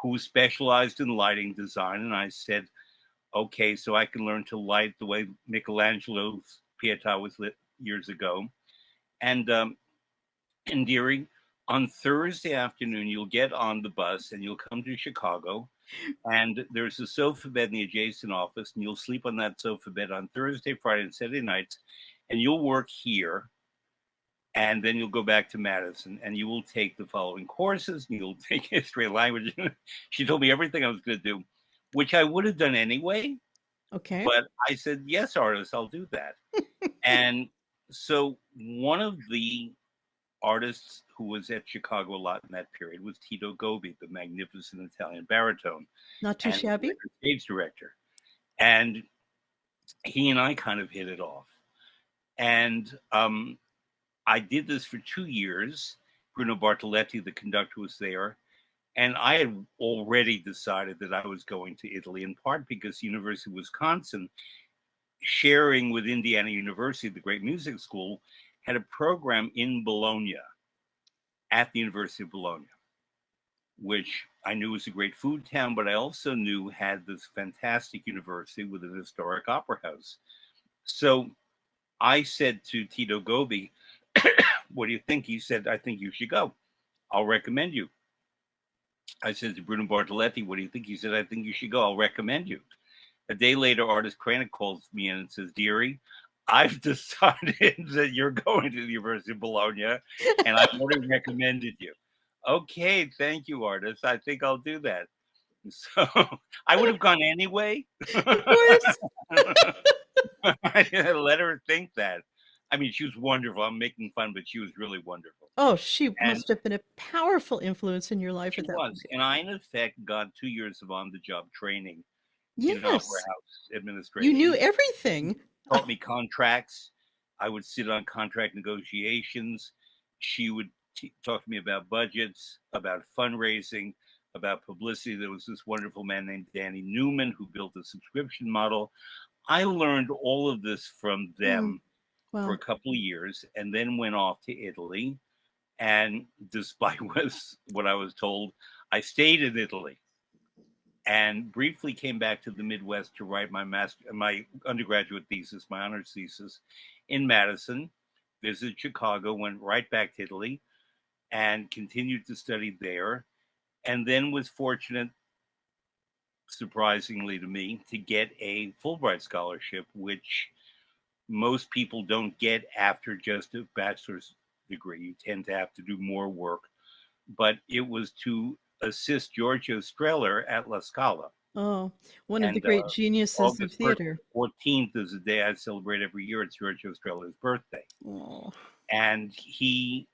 who specialized in lighting design. And I said, okay, so I can learn to light the way Michelangelo's Pietà was lit years ago. And Deary, on Thursday afternoon, you'll get on the bus and you'll come to Chicago. And there's a sofa bed in the adjacent office, and you'll sleep on that sofa bed on Thursday, Friday, and Saturday nights. And you'll work here, and then you'll go back to Madison, and you will take the following courses. And you'll take history and language. She told me everything I was going to do, which I would have done anyway. Okay. But I said, yes, artist, I'll do that. And so one of the artists who was at Chicago a lot in that period was Tito Gobi, the magnificent Italian baritone Not too and shabby. stage director. And he and I kind of hit it off. And I did this for 2 years. Bruno Bartoletti, the conductor, was there. And I had already decided that I was going to Italy, in part because the University of Wisconsin, sharing with Indiana University, the great music school, had a program in Bologna at the University of Bologna, which I knew was a great food town, but I also knew had this fantastic university with an historic opera house. So I said to Tito Gobi, what do you think? He said, I think you should go. I'll recommend you. I said to Bruno Bartoletti, what do you think? He said, I think you should go. I'll recommend you. A day later, artist Kranick calls me in and says, Deary, I've decided that you're going to the University of Bologna, and I've already recommended you. Okay, thank you, artist. I think I'll do that. So I would have gone anyway. Of course. I let her think that. I mean, she was wonderful. I'm making fun, but she was really wonderful. Oh, she And must have been a powerful influence in your life she at that was. point. And I, in effect, got 2 years of on-the-job training in opera Yes. house You administration. knew everything. Taught me contracts. I would sit on contract negotiations. She would talk to me about budgets, about fundraising, about publicity. There was this wonderful man named Danny Newman who built a subscription model. I learned all of this from them for Wow. a couple of years, and then went off to Italy. And despite what I was told, I stayed in Italy and briefly came back to the Midwest to write my undergraduate thesis, my honors thesis in Madison, visited Chicago, went right back to Italy, and continued to study there. And then was fortunate, surprisingly to me, to get a Fulbright scholarship, which most people don't get after just a bachelor's degree. You tend to have to do more work. But it was to assist Giorgio Strehler at La Scala. Oh, one of the And great geniuses of August 1st theater. to 14th is the day I celebrate every year. It's Giorgio Strehler's birthday. Oh. And he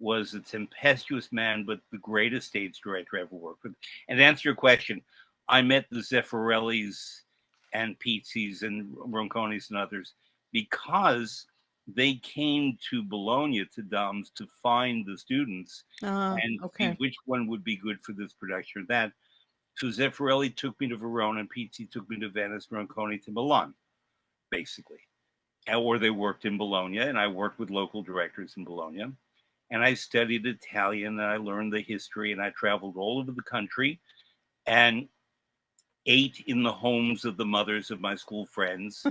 was a tempestuous man, but the greatest stage director I ever worked with. And to answer your question, I met the Zeffirellis and Pizzis and Ronconis and others because they came to Bologna to DOMS to find the students and see Okay. which one would be good for this production or that. So Zeffirelli took me to Verona, and Pizzi took me to Venice, and Ronconi to Milan, basically. Or they worked in Bologna, and I worked with local directors in Bologna. And I studied Italian, and I learned the history, and I traveled all over the country and ate in the homes of the mothers of my school friends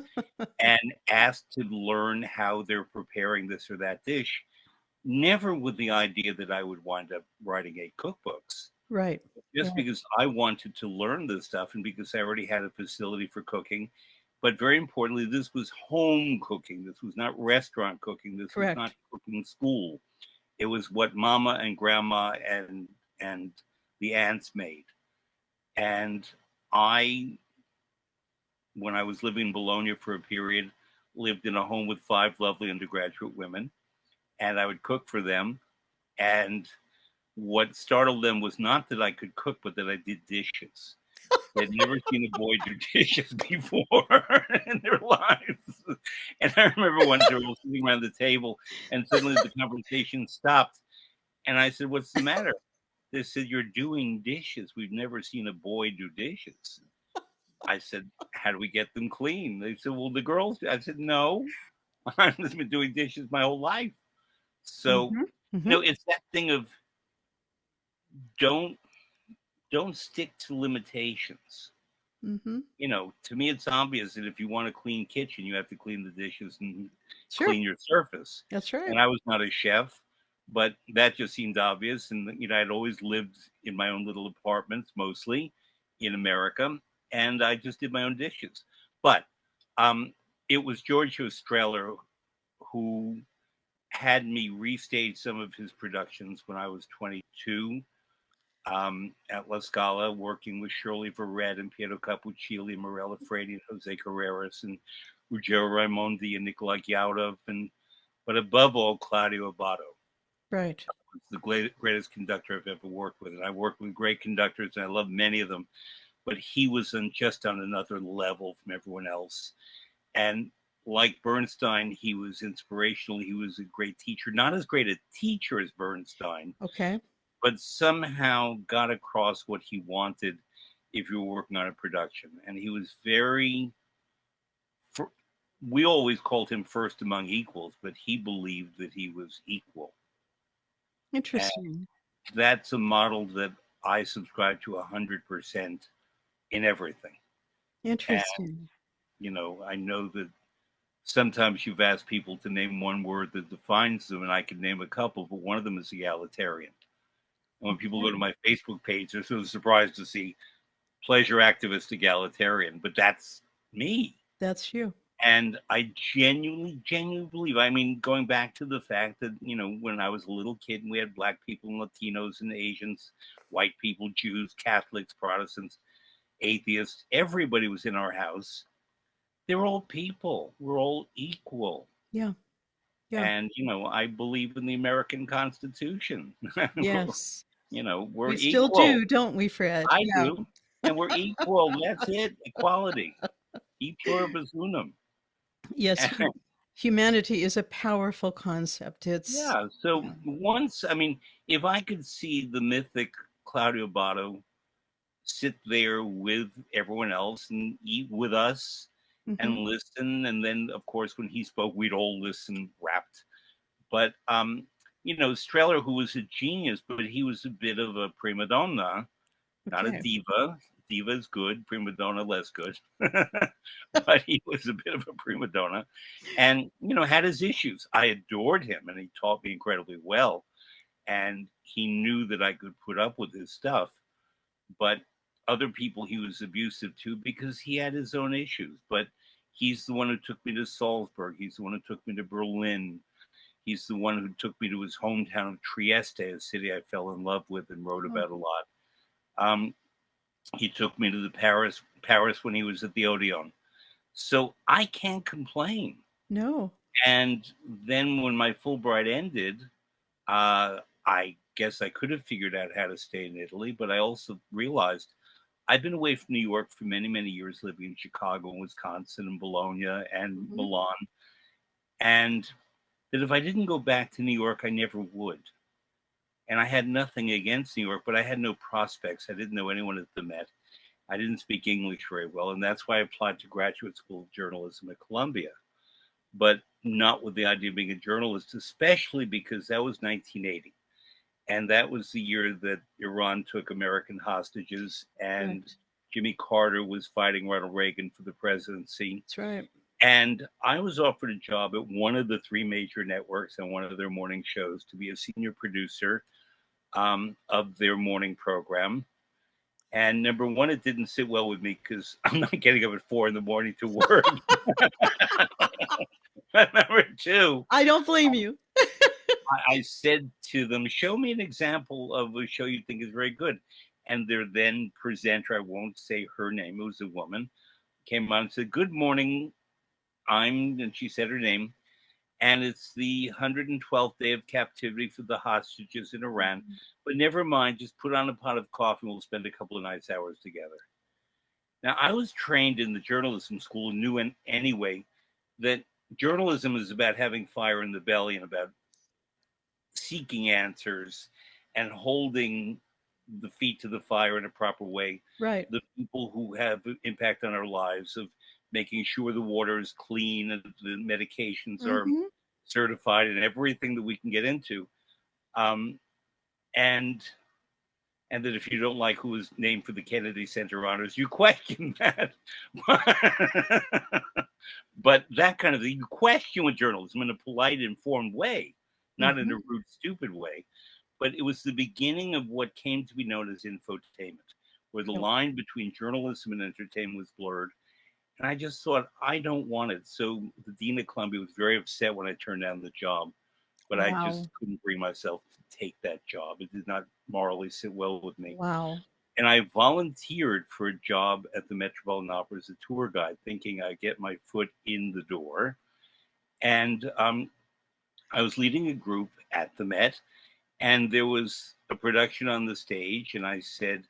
and asked to learn how they're preparing this or that dish, never with the idea that I would wind up writing 8 cookbooks. Right. Just Right. because I wanted to learn this stuff and because I already had a facility for cooking. But very importantly, this was home cooking. This was not restaurant cooking. This was Correct. not cooking school. It was what mama and grandma and the aunts made. And I, when I was living in Bologna for a period, lived in a home with 5 lovely undergraduate women, and I would cook for them. And what startled them was not that I could cook, but that I did dishes. They'd never seen a boy do dishes before in their lives. And I remember one day we were sitting around the table, and suddenly the conversation stopped. And I said, "What's the matter?" They said, "You're doing dishes. We've never seen a boy do dishes." I said, "How do we get them clean?" They said, "Well, the girls." I said, "No, I've been doing dishes my whole life." So Mhm. It's that thing of don't don't stick to limitations. Mm-hmm. To me, it's obvious that if you want a clean kitchen, you have to clean the dishes and Sure. clean your surface. That's right. And I was not a chef, but that just seemed obvious. And, I'd always lived in my own little apartments, mostly in America, and I just did my own dishes. But um, it was George Strehler who had me restage some of his productions when I was 22 at La Scala, working with Shirley Verrett and Piero Cappuccilli, Morella Fredi, and Jose Carreras, and Ruggero Raimondi and Nikolai Gyaudov, but above all, Claudio Abbado Right. was the greatest conductor I've ever worked with. And I worked with great conductors, and I love many of them, but he was just on another level from everyone else. And like Bernstein, he was inspirational. He was a great teacher, not as great a teacher as Bernstein, Okay. but somehow got across what he wanted if you were working on a production. And he was we always called him first among equals, but he believed that he was equal. And Interesting. that's a model that I subscribe to 100% in everything. And, Interesting. I know that sometimes you've asked people to name one word that defines them, and I can name a couple, but one of them is egalitarian. And when people go to Okay. my Facebook page, they're sort of surprised to see pleasure activist egalitarian, but that's me. That's you. And I genuinely believe, I mean, going back to the fact that, when I was a little kid and we had black people and Latinos and Asians, white people, Jews, Catholics, Protestants, atheists, everybody was in our house. They were all people. We're all equal. Yeah. Yeah. And, I believe in the American Constitution. Yes. We're We still equal. do, don't we, Fred? I Yeah. do. And we're equal. That's it. Equality. E pluribus unum. Yes. Humanity is a powerful concept. It's, Yeah. So yeah. I mean, if I could see the mythic Claudio Botto sit there with everyone else and eat with us Hmm. and listen, and then of course when he spoke, we'd all listen rapt. But Streller, who was a genius, but he was a bit of a prima donna, not a Okay. diva. Diva is good, prima donna less good. But he was a bit of a prima donna and, had his issues. I adored him and he taught me incredibly well. And he knew that I could put up with his stuff. But other people he was abusive to because he had his own issues. But he's the one who took me to Salzburg. He's the one who took me to Berlin. He's the one who took me to his hometown of Trieste, a city I fell in love with and wrote Oh, about a lot. Um, he took me to the Paris when he was at the Odeon. So I can't complain. no. And then when my Fulbright ended, I guess I could have figured out how to stay in Italy, but I also realized I've been away from New York for many, many years, living in Chicago and Wisconsin and Bologna and Hmm. Milan. And that if I didn't go back to New York, I never would. And I had nothing against New York, but I had no prospects. I didn't know anyone at the Met. I didn't speak English very well, and that's why I applied to graduate school of journalism at Columbia, but not with the idea of being a journalist, especially because that was 1980. And that was the year that Iran took American hostages and Correct. Jimmy Carter was fighting Ronald Reagan for the presidency. That's right. And I was offered a job at one of the three major networks on one of their morning shows to be a senior producer of their morning program. And number one, it didn't sit well with me because I'm not getting up at 4 a.m. to work. But number two, I don't blame you. I said to them, show me an example of a show you think is very good. And their then presenter, I won't say her name, it was a woman, came on and said, good morning. And she said her name. And it's the 112th day of captivity for the hostages in Iran. But never mind, just put on a pot of coffee and we'll spend a couple of nice hours together. Now, I was trained in the journalism school and knew anyway that journalism is about having fire in the belly and about seeking answers and holding the feet to the fire in a proper way. Right. The people who have impact on our lives of making sure the water is clean and the medications are Hmm. certified and everything that we can get into. Um, and that if you don't like who was named for the Kennedy Center honors, you question that. But that kind of thing, you question with journalism in a polite, informed way, not in a rude, stupid way. But it was the beginning of what came to be known as infotainment, where the line between journalism and entertainment was blurred. And I just thought, I don't want it. So the dean of Columbia was very upset when I turned down the job, but I just couldn't bring myself to take that job. It did not morally sit well with me. Wow. And I volunteered for a job at the Metropolitan Opera as a tour guide, thinking I'd get my foot in the door. And I was leading a group at the Met, and there was a production on the stage, and I said,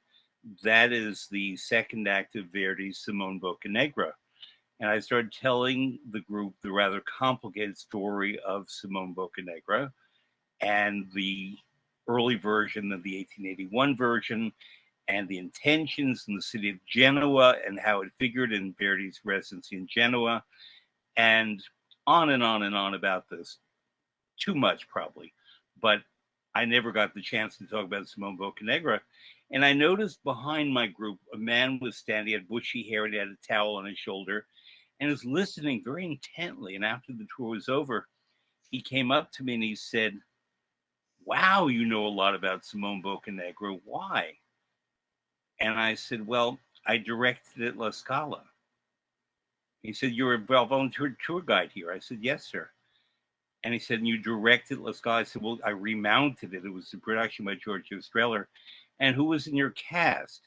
that is the second act of Verdi's Simone Boccanegra. And I started telling the group the rather complicated story of Simone Boccanegra and the early version of the 1881 version and the intentions in the city of Genoa and how it figured in Verdi's residency in Genoa, and on and on and on about this. Too much, probably. But I never got the chance to talk about Simone Boccanegra. And I noticed behind my group, a man was standing, he had bushy hair, and he had a towel on his shoulder, and was listening very intently. And after the tour was over, he came up to me and he said, wow, you know a lot about Simone Boccanegra. Why? And I said, well, I directed at La Scala. He said, you're a volunteer tour guide here. I said, yes, sir. And he said, and you directed La Scala? I said, well, I remounted it. It was a production by Giorgio Strehler. And who was in your cast?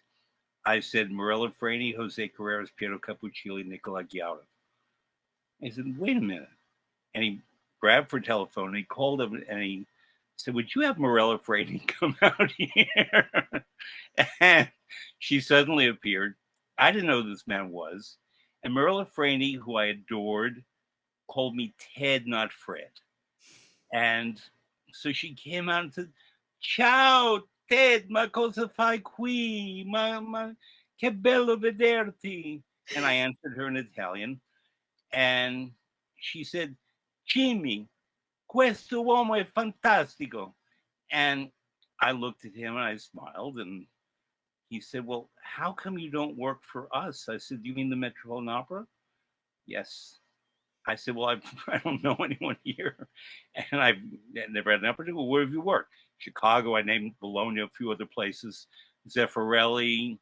I said, Morella Freni, Jose Carreras, Piero Cappuccilli, Nicola Giauda. He said, wait a minute. And he grabbed for a telephone, and he called him, and he said, would you have Morella Freni come out here? And she suddenly appeared. I didn't know who this man was. And Morella Freni, who I adored, called me Ted, not Fred. And so she came out and said, ciao, Ted, ma cosa fai qui? Ma che bello vederti. And I answered her in Italian. And she said, Jimmy, questo uomo è fantastico. And I looked at him and I smiled, and he said, well, how come you don't work for us? I said, you mean the Metropolitan Opera? Yes. I said, well, I don't know anyone here. And I've never had an opportunity. Well, where have you worked? Chicago, I named Bologna, a few other places, Zeffirelli.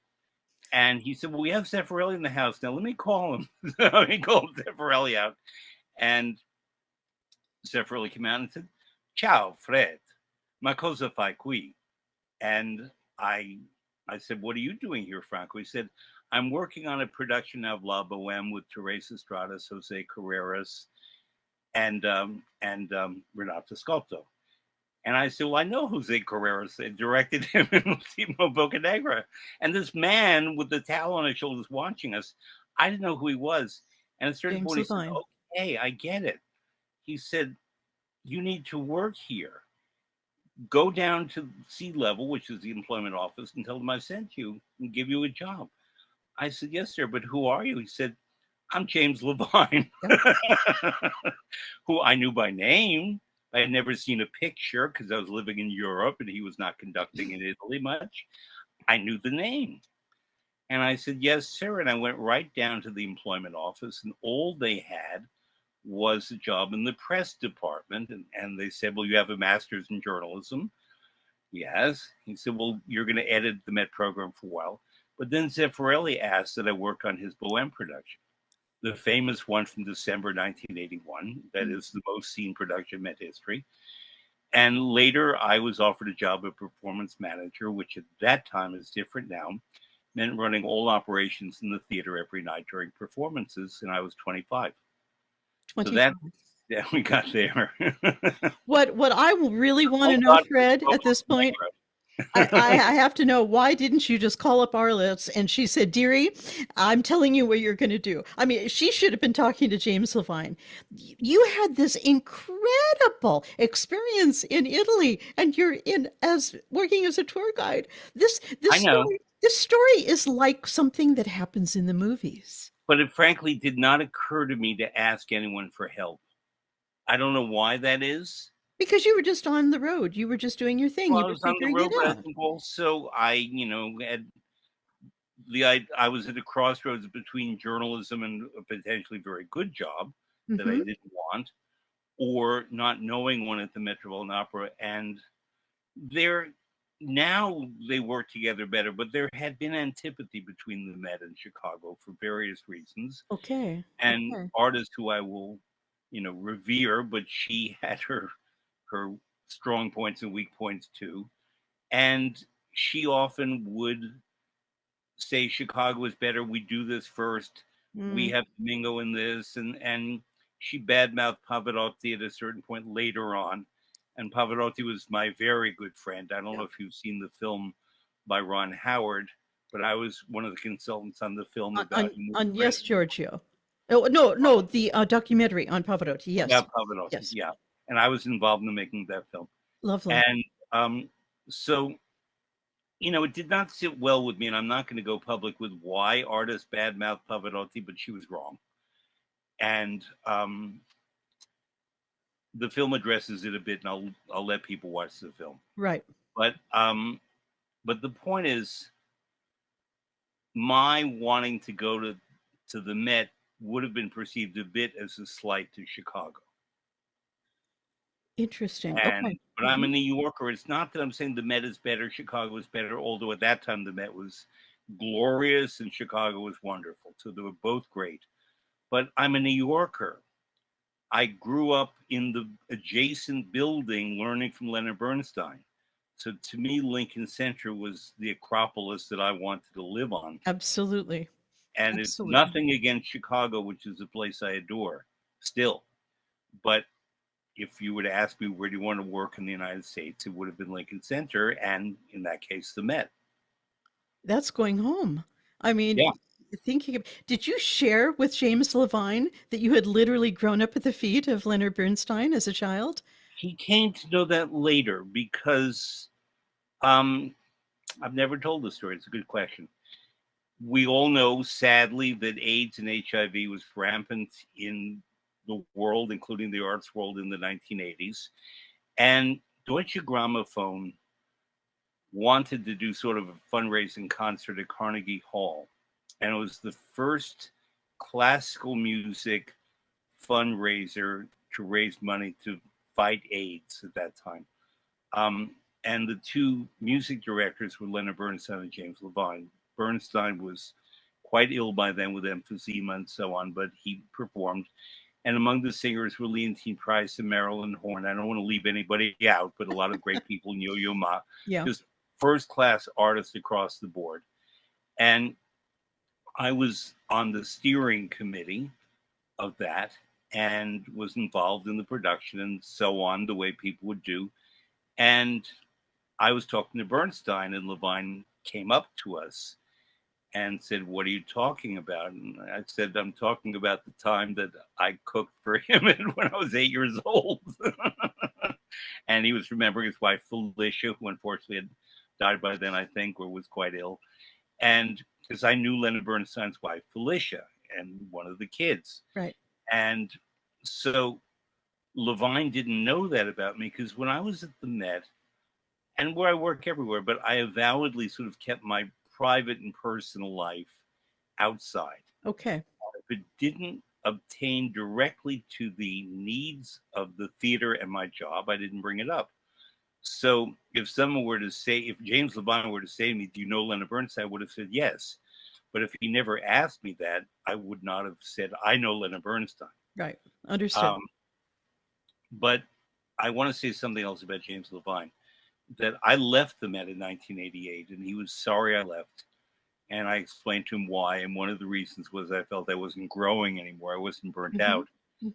And he said, well, we have Zeffirelli in the house. Now, let me call him. Let me call Zeffirelli out. And Zeffirelli came out and said, ciao, Fred. Ma cosa fai qui? And I said, what are you doing here, Franco? He said, I'm working on a production of La Boheme with Teresa Stratas, Jose Carreras, and Renato Sculpto. And I said, well, I know Jose Carreras. They directed him in Simone Boccanegra. And this man with the towel on his shoulders watching us, I didn't know who he was. And at a certain point, he said, okay, I get it. He said, you need to work here. Go down to sea level, which is the employment office, and tell them I sent you and give you a job. I said, yes, sir, but who are you? He said, I'm James Levine, who I knew by name. I had never seen a picture because I was living in Europe and he was not conducting in Italy much. I knew the name. And I said, yes, sir. And I went right down to the employment office, and all they had was a job in the press department. And they said, well, you have a master's in journalism. Yes. He said, well, you're going to edit the Met program for a while. But then Zeffirelli asked that I work on his Boheme production, the famous one from December 1981. That is the most seen production in Met history. And later, I was offered a job of performance manager, which at that time is different now, meant running all operations in the theater every night during performances, and I was 25. 25. So we got there. What I really want to know, Fred, at this point, I have to know, why didn't you just call up Arliss and she said, dearie, I'm telling you what you're going to do. I mean, she should have been talking to James Levine. You had this incredible experience in Italy, and you're working as a tour guide. This story is like something that happens in the movies. But it frankly did not occur to me to ask anyone for help. I don't know why that is. Because you were just on the road. You were just doing your thing. Well, You I were was on the figuring road, it but I out. think also had I was at a crossroads between journalism and a potentially very good job that I Hmm. didn't want, or not knowing one at the Metropolitan Opera. And they're now they work together better, but there had been antipathy between the Met and Chicago for various reasons. Okay. And Okay. artists who I will, revere, but she had her strong points and weak points too. And she often would say Chicago is better. We do this first. We Mm, have Domingo in this, and she badmouthed Pavarotti at a certain point later on. And Pavarotti was my very good friend. I don't yeah. know if you've seen the film by Ron Howard, but I was one of the consultants on the film about him with On Fred Yes, Giorgio. Oh, no, no, the documentary on Pavarotti. Yes. about Pavarotti. Yes. Yeah, and I was involved in the making of that film. Lovely. And so it did not sit well with me, and I'm not going to go public with why artists badmouth Pavarotti, but she was wrong. And the film addresses it a bit, and I'll let people watch the film. Right. But the point is, my wanting to go to the Met would have been perceived a bit as a slight to Chicago. Interesting. And Okay. but I'm Hmm. a New Yorker. It's not that I'm saying the Met is better, Chicago is better. Although at that time the Met was glorious and Chicago was wonderful, so they were both great. But I'm a New Yorker. I grew up in the adjacent building learning from Leonard Bernstein. So to me, Lincoln Center was the Acropolis that I wanted to live on. Absolutely. And it's Absolutely. nothing against Chicago, which is a place I adore still. But if you would ask me where do you want to work in the United States, it would have been Lincoln Center, and in that case, the Met. That's going home. I Yeah, mean, did you share with James Levine that you had literally grown up at the feet of Leonard Bernstein as a child? he came to know that later because um, I've never told the story. It's a good question. We all know, sadly, that AIDS and HIV was rampant in the world, including the arts world, in the 1980s. And Deutsche Grammophon wanted to do sort of a fundraising concert at Carnegie Hall. And it was the first classical music fundraiser to raise money to fight AIDS at that time. Um, and the two music directors were Leonard Bernstein and James Levine. Bernstein was quite ill by then with emphysema and so on, but he performed. And among the singers were Leontine Price and Marilyn Horne. I don't want to leave anybody out, but a lot of great people, Yo-Yo Ma, Yeah. just first-class artists across the board. And I was on the steering committee of that and was involved in the production and so on, the way people would do. And I was talking to Bernstein, and Levine came up to us and said, "What are you talking about?" And I said, "I'm talking about the time that I cooked for him when I was 8 years old." And he was remembering his wife, Felicia, who unfortunately had died by then, I think, or was quite ill. And because I knew Leonard Bernstein's wife, Felicia, and one of the kids. Right. And so Levine didn't know that about me because when I was at the Met, and where I work everywhere, but I avowedly sort of kept my private and personal life outside. Okay. If it didn't obtain directly to the needs of the theater and my job, I didn't bring it up. So if someone were to say, if James Levine were to say to me, "Do you know Leonard Bernstein?" I would have said yes. But if he never asked me that, I would not have said, "I know Leonard Bernstein." Right. Understood. Um, but I want to say something else about James Levine, that I left the Met in 1988, and he was sorry I left. And I explained to him why. And one of the reasons was I felt I wasn't growing anymore. I wasn't burnt Hmm. out. Hmm.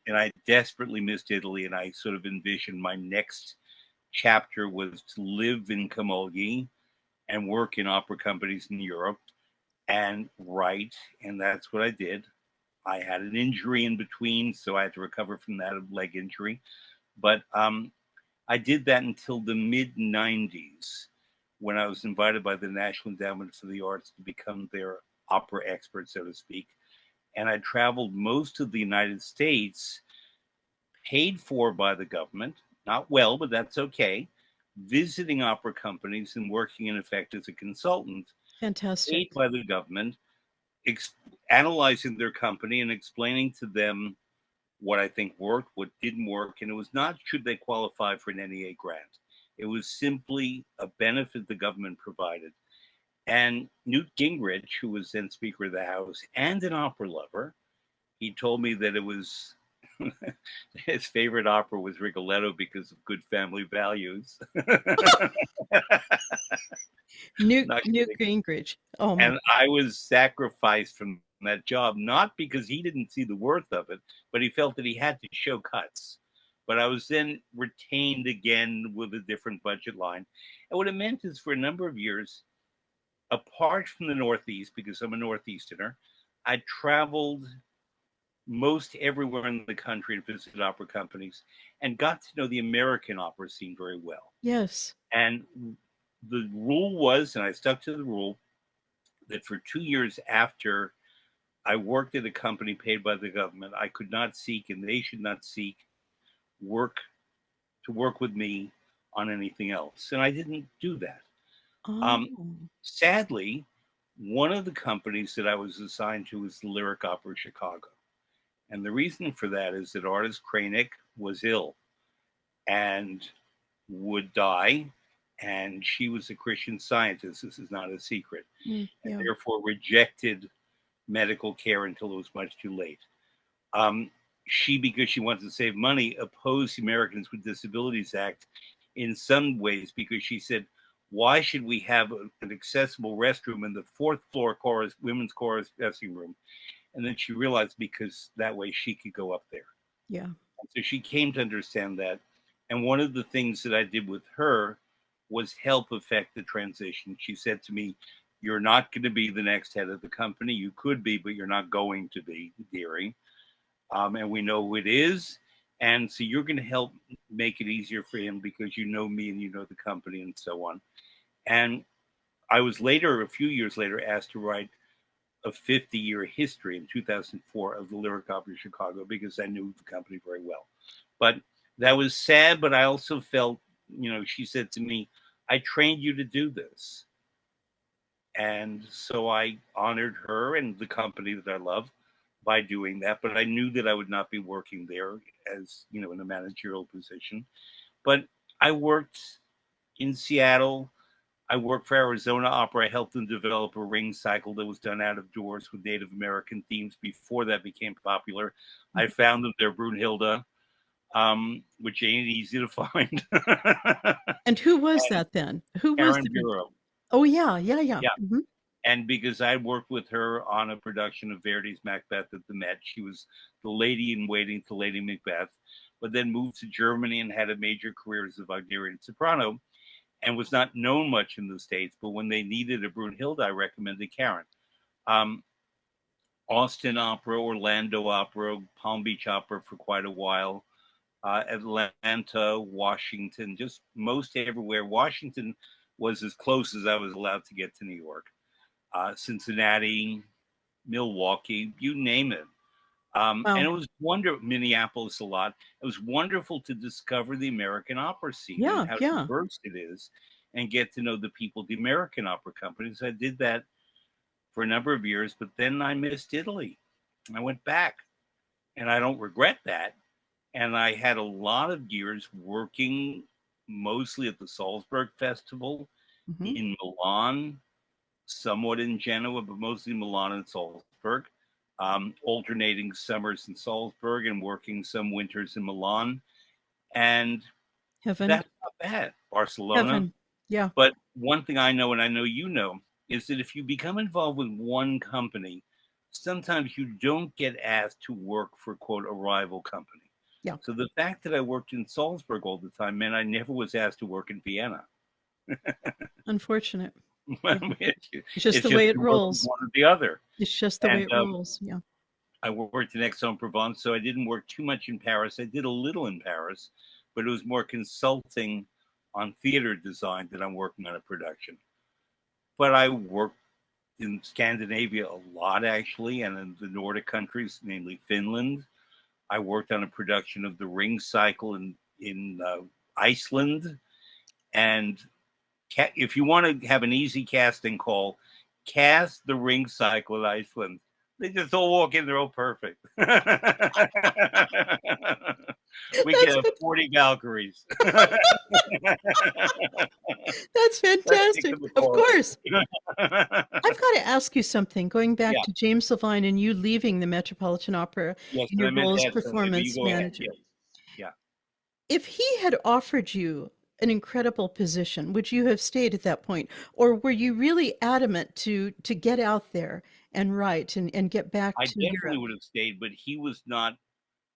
And I desperately missed Italy. And I sort of envisioned my next chapter was to live in Camogli and work in opera companies in Europe and write. And that's what I did. I had an injury in between, so I had to recover from that leg injury. But I did that until the mid 90s when I was invited by the National Endowment for the Arts to become their opera expert, so to speak. And I traveled most of the United States, paid for by the government, not well, but that's okay, visiting opera companies and working in effect as a consultant paid Fantastic. by the government, ex- analyzing their company and explaining to them what I think worked, what didn't work. And it was not should they qualify for an NEA grant. It was simply a benefit the government provided. And Newt Gingrich, who was then Speaker of the House and an opera lover, he told me that it was his favorite opera was Rigoletto because of good family values. Not Newt kidding. Gingrich. Oh my. And I was sacrificed from that job, not because he didn't see the worth of it, but he felt that he had to show cuts. But I was then retained again with a different budget line. And what it meant is for a number of years, apart from the Northeast, because I'm a Northeasterner, I traveled most everywhere in the country and visited opera companies and got to know the American opera scene very well. Yes. And the rule was, and I stuck to the rule, that for 2 years after I worked at a company paid by the government, I could not seek, and they should not seek, work to work with me on anything else. And I didn't do that. Oh. Um, Sadly, one of the companies that I was assigned to was the Lyric Opera Chicago. And the reason for that is that artist Kranick was ill and would die. And she was a Christian Scientist. This is not a secret. Yeah. And therefore rejected medical care until it was much too late. She, because she wanted to save money, opposed the Americans with Disabilities Act in some ways because she said, why should we have an accessible restroom in the fourth floor chorus, women's chorus dressing room? And then she realized because that way she could go up there. Yeah. So she came to understand that. And one of the things that I did with her was help affect the transition. She said to me, you're not going to be the next head of the company. You could be, but you're not going to be, dearie. And we know who it is. And so you're going to help make it easier for him because you know me and you know the company and so on. And I was later, a few years later, asked to write a 50-year history in 2004 of the Lyric Opera Chicago because I knew the company very well. But that was sad, but I also felt, she said to me, I trained you to do this. And so I honored her and the company that I love by doing that. But I knew that I would not be working there as, in a managerial position. But I worked in Seattle. I worked for Arizona Opera. I helped them develop a ring cycle that was done out of doors with Native American themes before that became popular. I found them their Brunhilde, which ain't easy to find. And who was that then? Who was Karen the? Bureau. Oh yeah. Yeah. And because I worked with her on a production of Verdi's Macbeth at the Met, she was the lady in waiting to Lady Macbeth, but then moved to Germany and had a major career as a Wagnerian soprano and was not known much in the States. But when they needed a Brunhilde, I recommended Karen. Austin Opera, Orlando Opera, Palm Beach Opera for quite a while, Atlanta, Washington, just most everywhere. Washington was as close as I was allowed to get to New York. Cincinnati, Milwaukee, you name it. Wow. And it was Minneapolis a lot. It was wonderful to discover the American opera scene and how diverse it is and get to know the people, the American opera companies. I did that for a number of years, but then I missed Italy. I went back and I don't regret that. And I had a lot of years working mostly at the Salzburg Festival in Milan, somewhat in Genoa, but mostly Milan and Salzburg, alternating summers in Salzburg and working some winters in Milan. And Heaven. that's not bad. Barcelona. Heaven. Yeah. But one thing I know, and I know you know, is that if you become involved with one company, sometimes you don't get asked to work for, quote, a rival company. Yeah. So the fact that I worked in Salzburg all the time meant I never was asked to work in Vienna. Unfortunate. It's just the way it rolls. One or the other. It's just the way it rolls. Yeah. I worked in Aix-en-Provence, so I didn't work too much in Paris. I did a little in Paris, but it was more consulting on theater design than I'm working on a production. But I worked in Scandinavia a lot, actually, and in the Nordic countries, namely Finland. I worked on a production of The Ring Cycle in Iceland. And if you want to have an easy casting call, cast the ring cycle at Iceland. They just all walk in, they're all perfect. We could That's have 40 Valkyries. that's Let's stick to fantastic. the Of chorus. course. I've got to ask you something, going back Yeah. to James Levine and you leaving the Metropolitan Opera Yes, in but your I meant role to as add something, but you performance go ahead. manager. Yes. Yeah. If he had offered you an incredible position, would you have stayed at that point? Or were you really adamant to get out there and write and get back I to definitely Europe? would have stayed, but he was not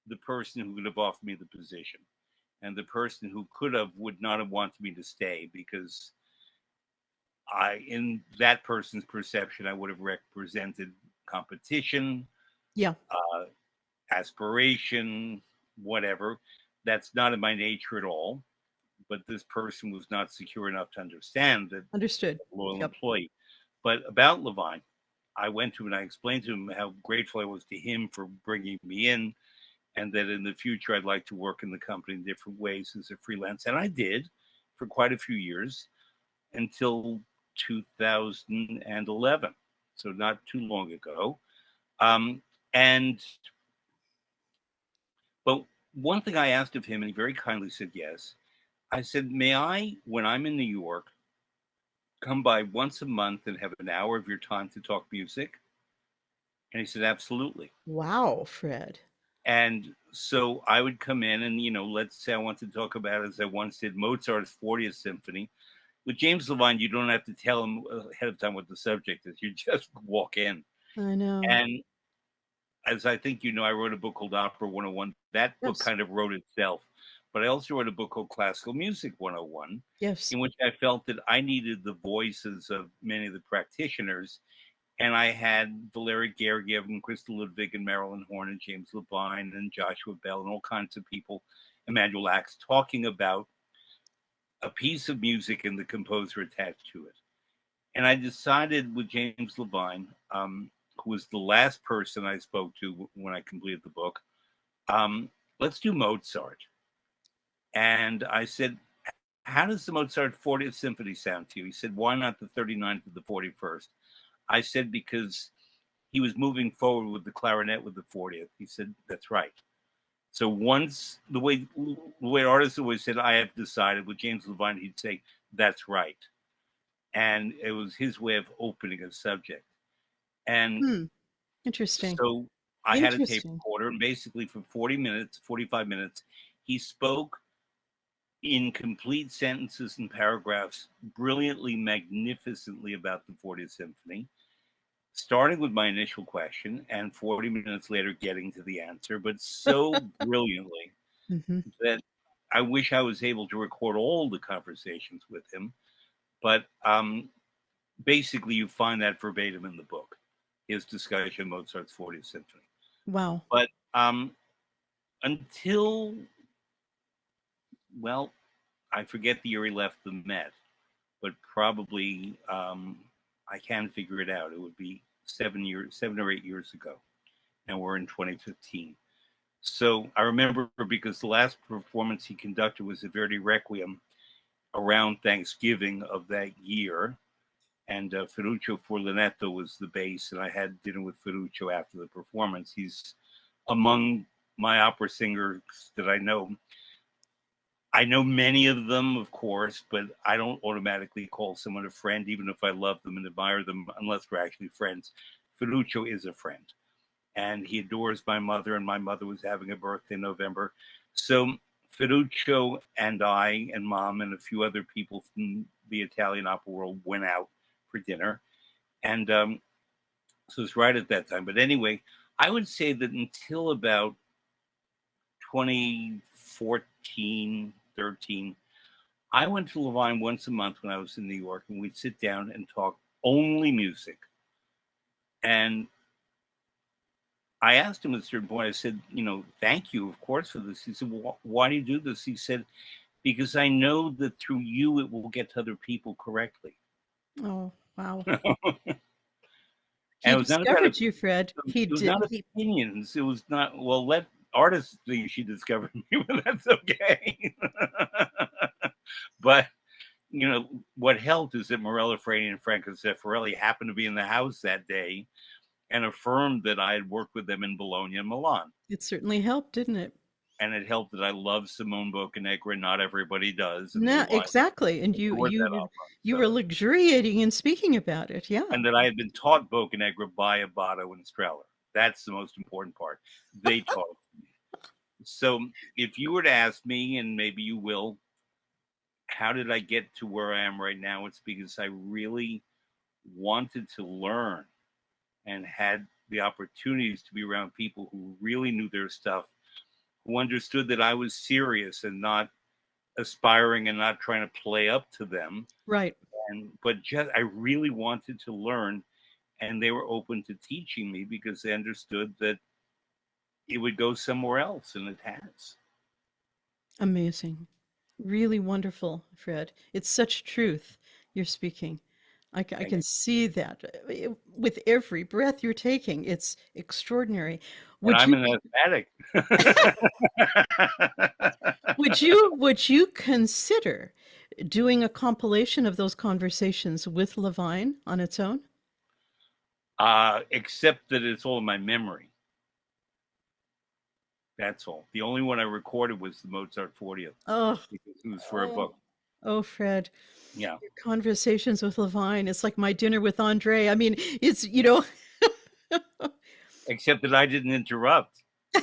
the person who could have offered me the position. And the person who could have would not have wanted me to stay because in that person's perception, I would have represented competition, Yeah, uh, aspiration, whatever. That's not in my nature at all. But this person was not secure enough to understand that understood. loyal Yep. employee. But about Levine, I went to him and I explained to him how grateful I was to him for bringing me in, and that in the future I'd like to work in the company in different ways as a freelance. And I did for quite a few years until 2011, so not too long ago. Um, and but one thing I asked of him, and he very kindly said yes. I said, "May I, when I'm in New York, come by once a month and have an hour of your time to talk music?" And he said, "Absolutely." Wow, Fred. And so I would come in and, let's say I want to talk about, as I once did, Mozart's 40th Symphony. With James Levine, you don't have to tell him ahead of time what the subject is. You just walk in. I know. And as I think you know, I wrote a book called Opera 101. That book Yes. kind of wrote itself. But I also wrote a book called Classical Music 101, Yes. in which I felt that I needed the voices of many of the practitioners. And I had Valery Gergiev and Crystal Ludwig and Marilyn Horn and James Levine and Joshua Bell and all kinds of people, Emmanuel Axe, talking about a piece of music and the composer attached to it. And I decided with James Levine, who was the last person I spoke to when I completed the book, let's do Mozart. And I said, "How does the Mozart 40th Symphony sound to you?" He said, "Why not the 39th or the 41st?" I said, "Because he was moving forward with the clarinet with the 40th." He said, "That's right." So once the way artists always said, "I have decided," with James Levine, he'd say, "That's right." And it was his way of opening a subject. And Hmm. Interesting. so I had a tape Interesting. recorder, and basically for 40 minutes, 45 minutes, he spoke in complete sentences and paragraphs, brilliantly, magnificently about the 40th Symphony, starting with my initial question and 40 minutes later getting to the answer, but so brilliantly Hmm. that I wish I was able to record all the conversations with him. But basically, you find that verbatim in the book, his discussion of Mozart's 40th Symphony. Wow. But until, well, I forget the year he left the Met, but probably I can figure it out. It would be 7 or 8 years ago, and we're in 2015. So I remember because the last performance he conducted was a Verdi Requiem around Thanksgiving of that year, and Ferruccio Furlanetto was the bass, and I had dinner with Ferruccio after the performance. He's among my opera singers that I know. I know many of them, of course, but I don't automatically call someone a friend, even if I love them and admire them, unless we're actually friends. Ferruccio is a friend, and he adores my mother, and my mother was having a birthday in November. So Ferruccio and I and Mom and a few other people from the Italian opera world went out for dinner. And so it's right at that time. But anyway, I would say that until about 2014, 13, I went to Levine once a month when I was in New York, and we'd sit down and talk only music. And I asked him at a certain point, I said, "Thank you, of course, for this." He said, "Well, why do you do this?" He said, "Because I know that through you, it will get to other people correctly." Oh, wow. And He it was not about discovered you, Fred. He it was did. not opinions. It was not, well, let artists think she discovered me, but that's okay. But what helped is that Morella Freni and Franco Zeffirelli happened to be in the house that day and affirmed that I had worked with them in Bologna and Milan. It certainly helped, didn't it? And it helped that I love Simone Boccanegra. Not everybody does, and No, meanwhile, exactly. And you adored that you opera. you So, were luxuriating in speaking about it. Yeah. and that I had been taught Boccanegra by Abbado and Streller. That's the most important part. They taught me. So, if you were to ask me, and maybe you will, how did I get to where I am right now? It's because I really wanted to learn and had the opportunities to be around people who really knew their stuff, who understood that I was serious and not aspiring and not trying to play up to them. Right. But just I really wanted to learn, and they were open to teaching me because they understood that it would go somewhere else, and it has. Amazing. Really wonderful, Fred. It's such truth you're speaking. I Thank can you. see that with every breath you're taking. It's extraordinary. And Would I'm you an asthmatic. would you consider doing a compilation of those conversations with Levine on its own? Except that it's all in my memory. That's all. The only one I recorded was the Mozart 40th Oh, because it was for a oh, book. oh, Fred. Yeah. Your conversations with Levine. It's like my dinner with Andre. I mean, it's, Except that I didn't interrupt. yeah,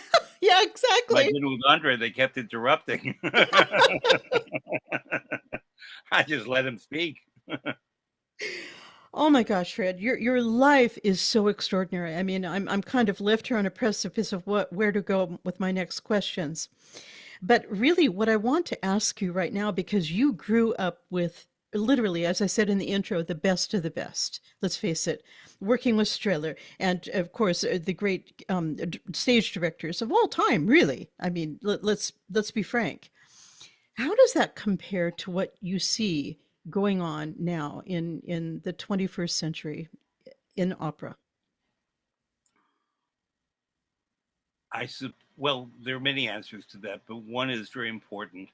My exactly. dinner with Andre, they kept interrupting. I just let him speak. Oh my gosh, Fred, your life is so extraordinary. I mean, I'm kind of left here on a precipice of where to go with my next questions. But really, what I want to ask you right now, because you grew up with literally, as I said in the intro, the best of the best. Let's face it, working with Strehler, and of course the great stage directors of all time. Really, I mean, let's be frank. How does that compare to what you see going on now in the 21st century in opera? Well, there are many answers to that, but one is very important.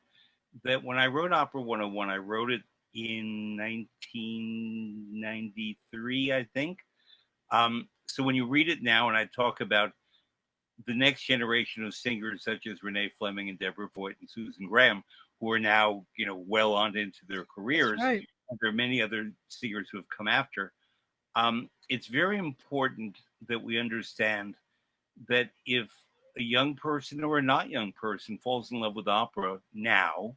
That when I wrote Opera 101, I wrote it in 1993, I think. So when you read it now, and I talk about the next generation of singers such as Renee Fleming and Deborah Voigt and Susan Graham, who are now, well on into their That's careers, right. and there are many other singers who have come after. It's very important that we understand that if a young person or a not young person falls in love with opera now,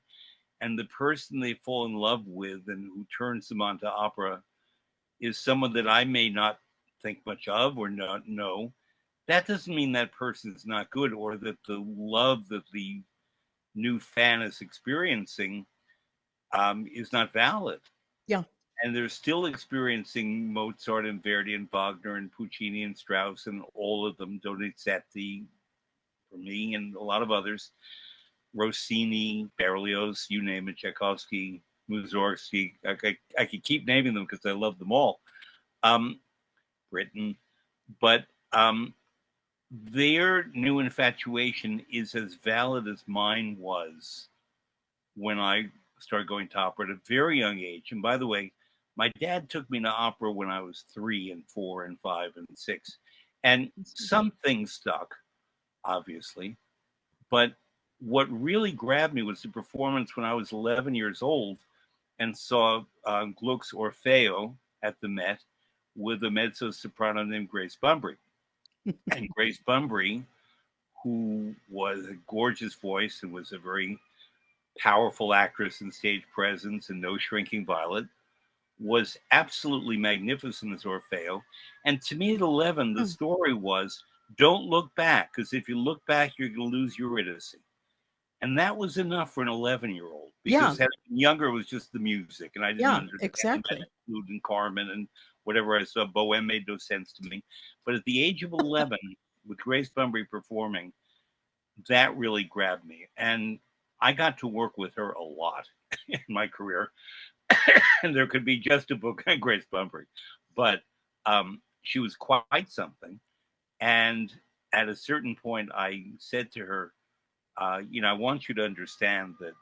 and the person they fall in love with and who turns them on to opera is someone that I may not think much of or not know, that doesn't mean that person is not good or that the love that the new fan is experiencing is not valid. Yeah. And they're still experiencing Mozart and Verdi and Wagner and Puccini and Strauss and all of them, Donizetti for me and a lot of others, Rossini, Berlioz, you name it, Tchaikovsky, Mussorgsky. I could keep naming them because I love them all. Um, Britain, but their new infatuation is as valid as mine was when I started going to opera at a very young age. And by the way, my dad took me to opera when I was 3 and 4 and 5 and 6. And some things stuck, obviously. But what really grabbed me was the performance when I was 11 years old and saw Gluck's Orfeo at the Met with a mezzo soprano named Grace Bumbry. And Grace Bumbry, who was a gorgeous voice and was a very powerful actress and stage presence and no shrinking violet, was absolutely magnificent as Orfeo. And to me at 11, the Oh, story was don't look back, because if you look back, you're going to lose Eurydice. And that was enough for an 11-year-old yeah. because having been younger was just the music, and I didn't Yeah. understand the Exactly. Flute and Carmen and whatever I saw. Bohème made no sense to me. But at the age of 11, with Grace Bumbry performing, that really grabbed me. And I got to work with her a lot in my career. And there could be just a book on Grace Bumbry. But she was quite something. And at a certain point, I said to her, I want you to understand that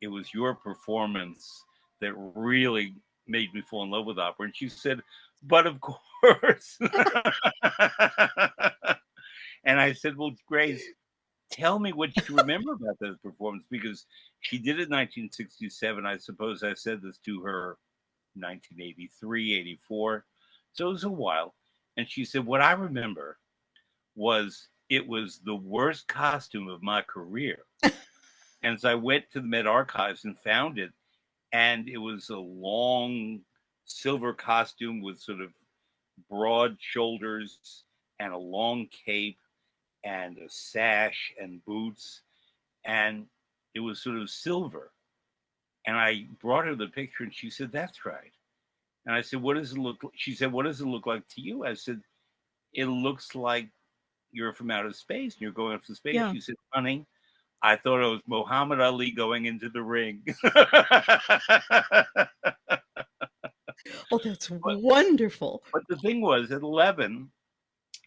it was your performance that really made me fall in love with opera. And she said, but of course. And I said, well, Grace, tell me what you remember about that performance, because she did it in 1967. I suppose I said this to her 1983, 84. So it was a while. And she said, what I remember was it was the worst costume of my career. And so I went to the Met Archives and found it. And it was a long silver costume with sort of broad shoulders and a long cape and a sash and boots. And it was sort of silver. And I brought her the picture and she said, that's right. And I said, what does it look like? She said, what does it look like to you? I said, it looks like you're from outer space and you're going up to space. Yeah. She said, honey, I thought it was Muhammad Ali going into the ring. Oh, that's wonderful. But the thing was, at 11,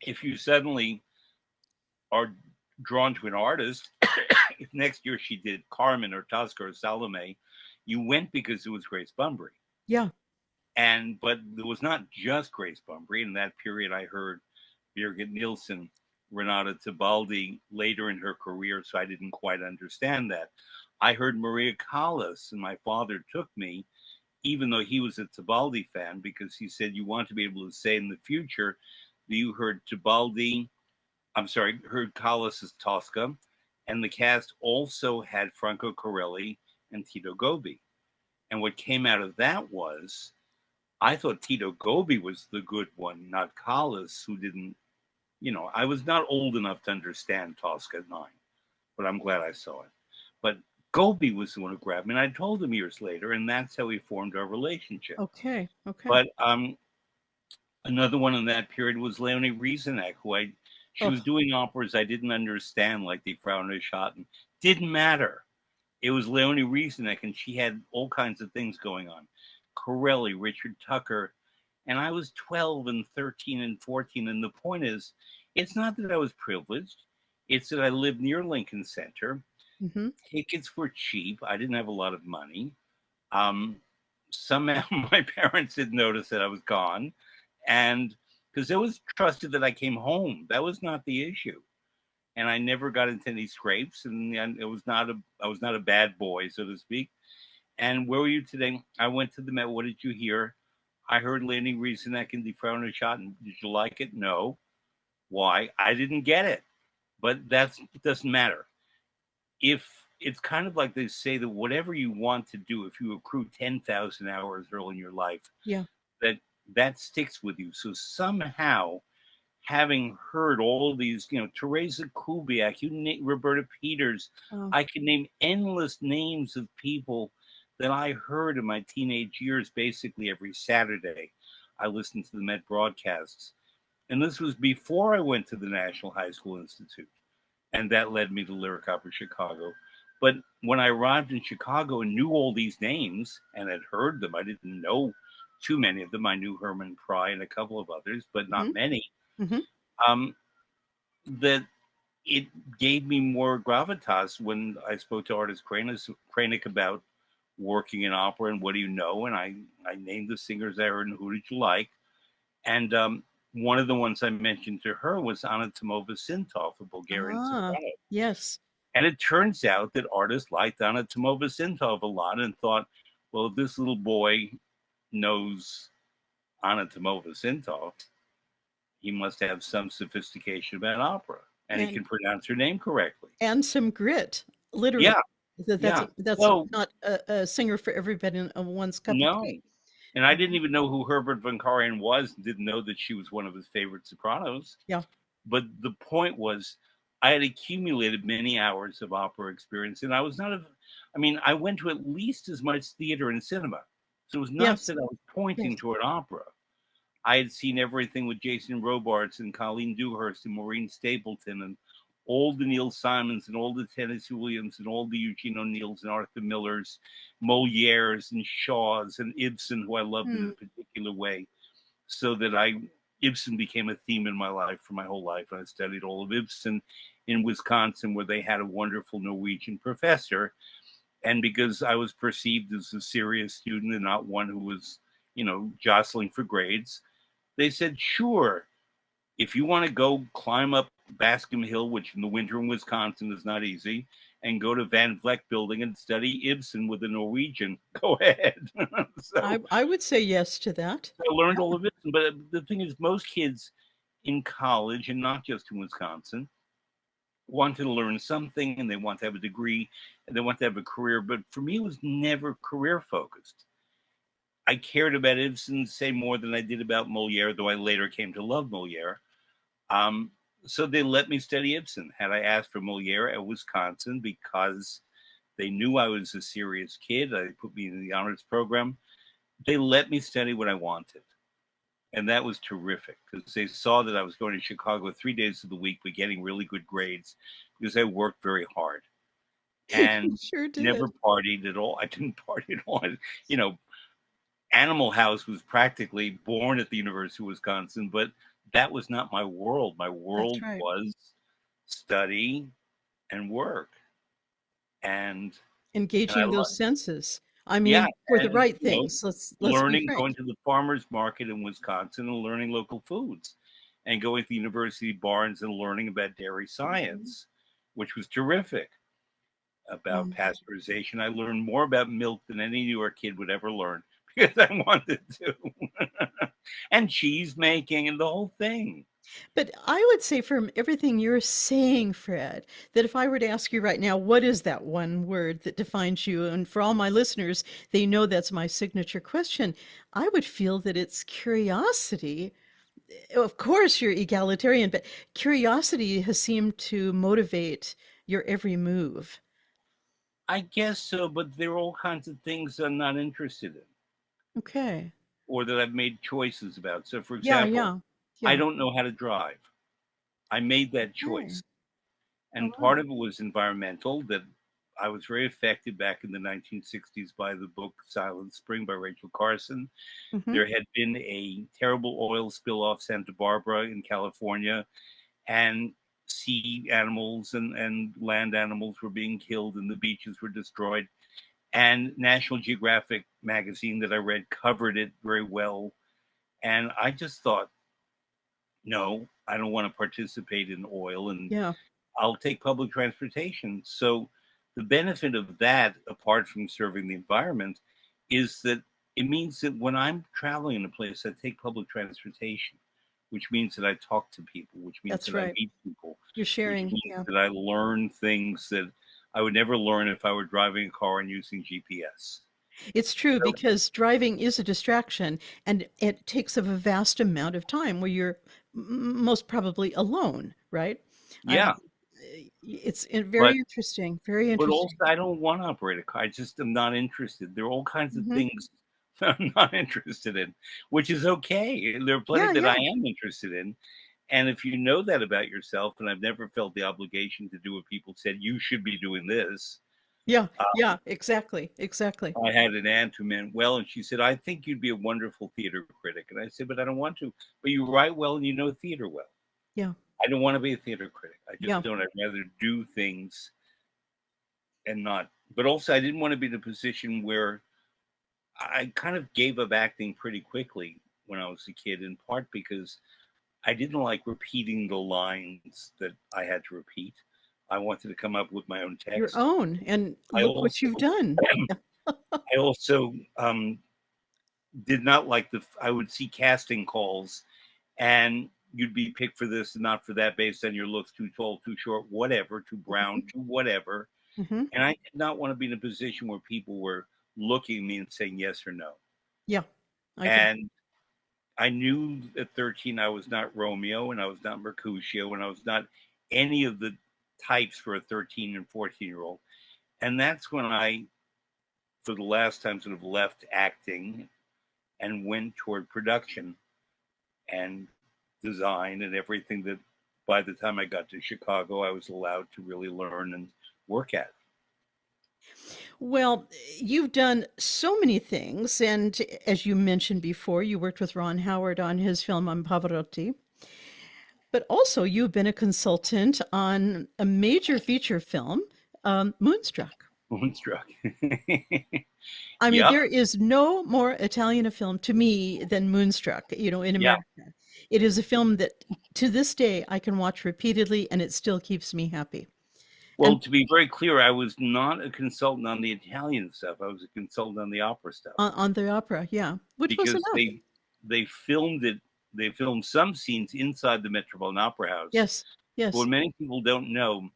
if you suddenly are drawn to an artist, if next year she did Carmen or Tosca or Salome, you went because it was Grace Bunbury. Yeah. But there was not just Grace Bunbury. In that period, I heard Birgit Nilsson, Renata Tebaldi later in her career, so I didn't quite understand that. I heard Maria Callas, and my father took me, even though he was a Tebaldi fan, because he said, you want to be able to say in the future that you heard heard Callas' Tosca, and the cast also had Franco Corelli and Tito Gobi. And what came out of that was, I thought Tito Gobi was the good one, not Callas, who didn't, I was not old enough to understand Tosca at 9, but I'm glad I saw it. But Gobi was the one who grabbed me, and I told him years later, and that's how we formed our relationship. Okay. Okay. But another one in that period was Leonie Rieseneck, she was doing operas I didn't understand, like Die Frau Neuschattel. Didn't matter. It was Leonie Rieseneck, and she had all kinds of things going on. Corelli, Richard Tucker, and I was 12 and 13 and 14. And the point is, it's not that I was privileged. It's that I lived near Lincoln Center. Mm-hmm. Tickets were cheap. I didn't have a lot of money. Somehow my parents didn't notice that I was gone. And because it was trusted that I came home. That was not the issue. And I never got into any scrapes. And I was not a bad boy, so to speak. And where were you today? I went to the Met. What did you hear? I heard Leonie Rieseneck in Die Frau Neuschattel. Did you like it? No. Why? I didn't get it. But it doesn't matter. If it's kind of like they say that whatever you want to do, if you accrue 10,000 hours early in your life, Yeah. that sticks with you. So somehow, having heard all these, Teresa Kubiak, Roberta Peters, I can name endless names of people that I heard in my teenage years. Basically every Saturday, I listened to the Met broadcasts. And this was before I went to the National High School Institute. And that led me to Lyric Opera Chicago. But when I arrived in Chicago and knew all these names and had heard them, I didn't know too many of them. I knew Herman Pry and a couple of others, but not many. Mm-hmm. That it gave me more gravitas when I spoke to artist Kranick about working in opera and what do you know? And I named the singers I heard and who did you like? And one of the ones I mentioned to her was Anna Tomova Sintov, a Bulgarian soprano. Yes. And it turns out that artists liked Anna Tomova Sintov a lot and thought, well, if this little boy knows Anna Tomova Sintov, he must have some sophistication about opera, and he can pronounce her name correctly. And some grit, literally. Yeah. That's not a singer for everybody in one's cup of tea. And I didn't even know who Herbert von Karajan was, didn't know that she was one of his favorite sopranos. Yeah. But the point was, I had accumulated many hours of opera experience, and I was not I went to at least as much theater and cinema. So it was not that I was pointing toward opera. I had seen everything with Jason Robards and Colleen Dewhurst and Maureen Stapleton and all the Neil Simons and all the Tennessee Williams and all the Eugene O'Neills and Arthur Millers, Molières and Shaws and Ibsen, who I loved in a particular way. So that Ibsen became a theme in my life for my whole life. And I studied all of Ibsen in Wisconsin, where they had a wonderful Norwegian professor. And because I was perceived as a serious student and not one who was, jostling for grades, they said, sure, if you want to go climb up Bascom Hill, which in the winter in Wisconsin is not easy, and go to Van Vleck Building and study Ibsen with a Norwegian, go ahead. So I would say yes to that. I learned all of it. But the thing is, most kids in college, and not just in Wisconsin, want to learn something and they want to have a degree and they want to have a career. But for me, it was never career focused. I cared about Ibsen, say, more than I did about Moliere, though I later came to love Moliere. Um, so they let me study Ibsen. Had I asked for Moliere at Wisconsin because they knew I was a serious kid, they put me in the honors program. They let me study what I wanted. And that was terrific because they saw that I was going to Chicago 3 days of the week, but getting really good grades because I worked very hard You and sure never did. partied at all. I didn't party at all. You know, Animal House was practically born at the University of Wisconsin, but that was not my world. My That's world right. was study and work. And, and I, Engaging those senses. I yeah, mean, for the and right things. Let's be learning, going frank. to the farmers market in Wisconsin and learning local foods, and going to the University of Barnes and learning about dairy science, which was terrific. About Um, pasteurization, I learned more about milk than any New York kid would ever learn because I wanted to, and cheese making and the whole thing. but I would say from everything you're saying, Fred, that if I were to ask you right now, what is that one word that defines you? And for all my listeners, they know that's my signature question. I would feel that it's curiosity. Of course, you're egalitarian, but curiosity has seemed to motivate your every move. I guess so, but there are all kinds of things I'm not interested in Okay. or that I've made choices about. So, for Yeah, example, yeah, I yeah. don't know how to drive. I made that Okay. choice. All And part right. of it was environmental, that I was very affected back in the 1960s by the book Silent Spring by Rachel Carson. Mm-hmm. There had been a terrible oil spill off Santa Barbara in California, and sea animals and land animals were being killed, and the beaches were destroyed. And National Geographic magazine that I read covered it very well. And I just thought, no, I don't want to participate in oil, and Yeah. I'll take public transportation. So the benefit of that, apart from serving the environment, is that it means that when I'm traveling in a place, I take public transportation, which means that I talk to people, which means That's that I right. meet people, You're which sharing. means Yeah. that I learn things that I would never learn if I were driving a car and using GPS. It's true So, because driving is a distraction and it takes up a vast amount of time where you're most probably alone, right? yeah, It's but very interesting, very But also, interesting. I don't want to operate a car. I just am not interested. There are all kinds of Hmm. things I'm not interested in, which is okay. There are plenty Yeah, that I yeah, am interested in. And if you know that about yourself, and I've never felt the obligation to do what people said, you should be doing this. yeah, yeah, exactly, exactly. I had an aunt who meant well, and she said, I think you'd be a wonderful theater critic. And I said, but I don't want to. But you write well and you know theater well. Yeah, I don't want to be a theater critic. I just yeah. don't. I'd rather do things and not. But also, I didn't want to be in a position where I kind of gave up acting pretty quickly when I was a kid, in part because I didn't like repeating the lines that I had to repeat. I wanted to come up with my own Your text. own, and I look what also, you've done. I also did not like I would see casting calls, and you'd be picked for this and not for that based on your looks, too tall, too short, whatever, too brown, too whatever. Hmm. And I did not want to be in a position where people were looking at me and saying yes or no. Yeah, I get. And I knew at 13 I was not Romeo and I was not Mercutio and I was not any of the types for a 13 and 14-year-old. And that's when I, for the last time, sort of left acting and went toward production and design and everything that by the time I got to Chicago, I was allowed to really learn and work at. Well, you've done so many things, and as you mentioned before, you worked with Ron Howard on his film on Pavarotti. But also, you've been a consultant on a major feature film, Moonstruck. Moonstruck. I mean, Yep. there is no more Italian a film to me than Moonstruck, in Yeah. America. It is a film that to this day I can watch repeatedly and it still keeps me happy. And Well, to be very clear, I was not a consultant on the Italian stuff. I was a consultant on the opera stuff on the opera, yeah, which was because enough. they filmed it. They filmed some scenes inside the Metropolitan Opera House. Yes, But yes. what many people don't know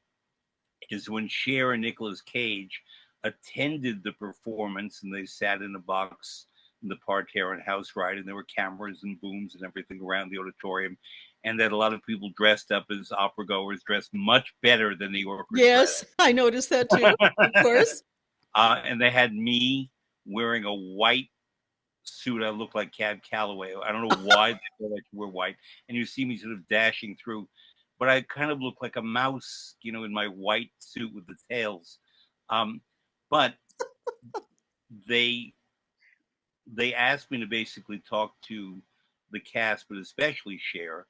is when Cher and Nicolas Cage attended the performance and they sat in a box in the parterre and house ride, and there were cameras and booms and everything around the auditorium, and that a lot of people dressed up as opera goers, dressed much better than the orchestra. Yes, I noticed that too, of course. And they had me wearing a white suit. I looked like Cab Calloway. I don't know why they thought I should wear white. And you see me sort of dashing through, but I kind of look like a mouse, in my white suit with the tails. Um, but they they asked me to basically talk to the cast, but especially Cher,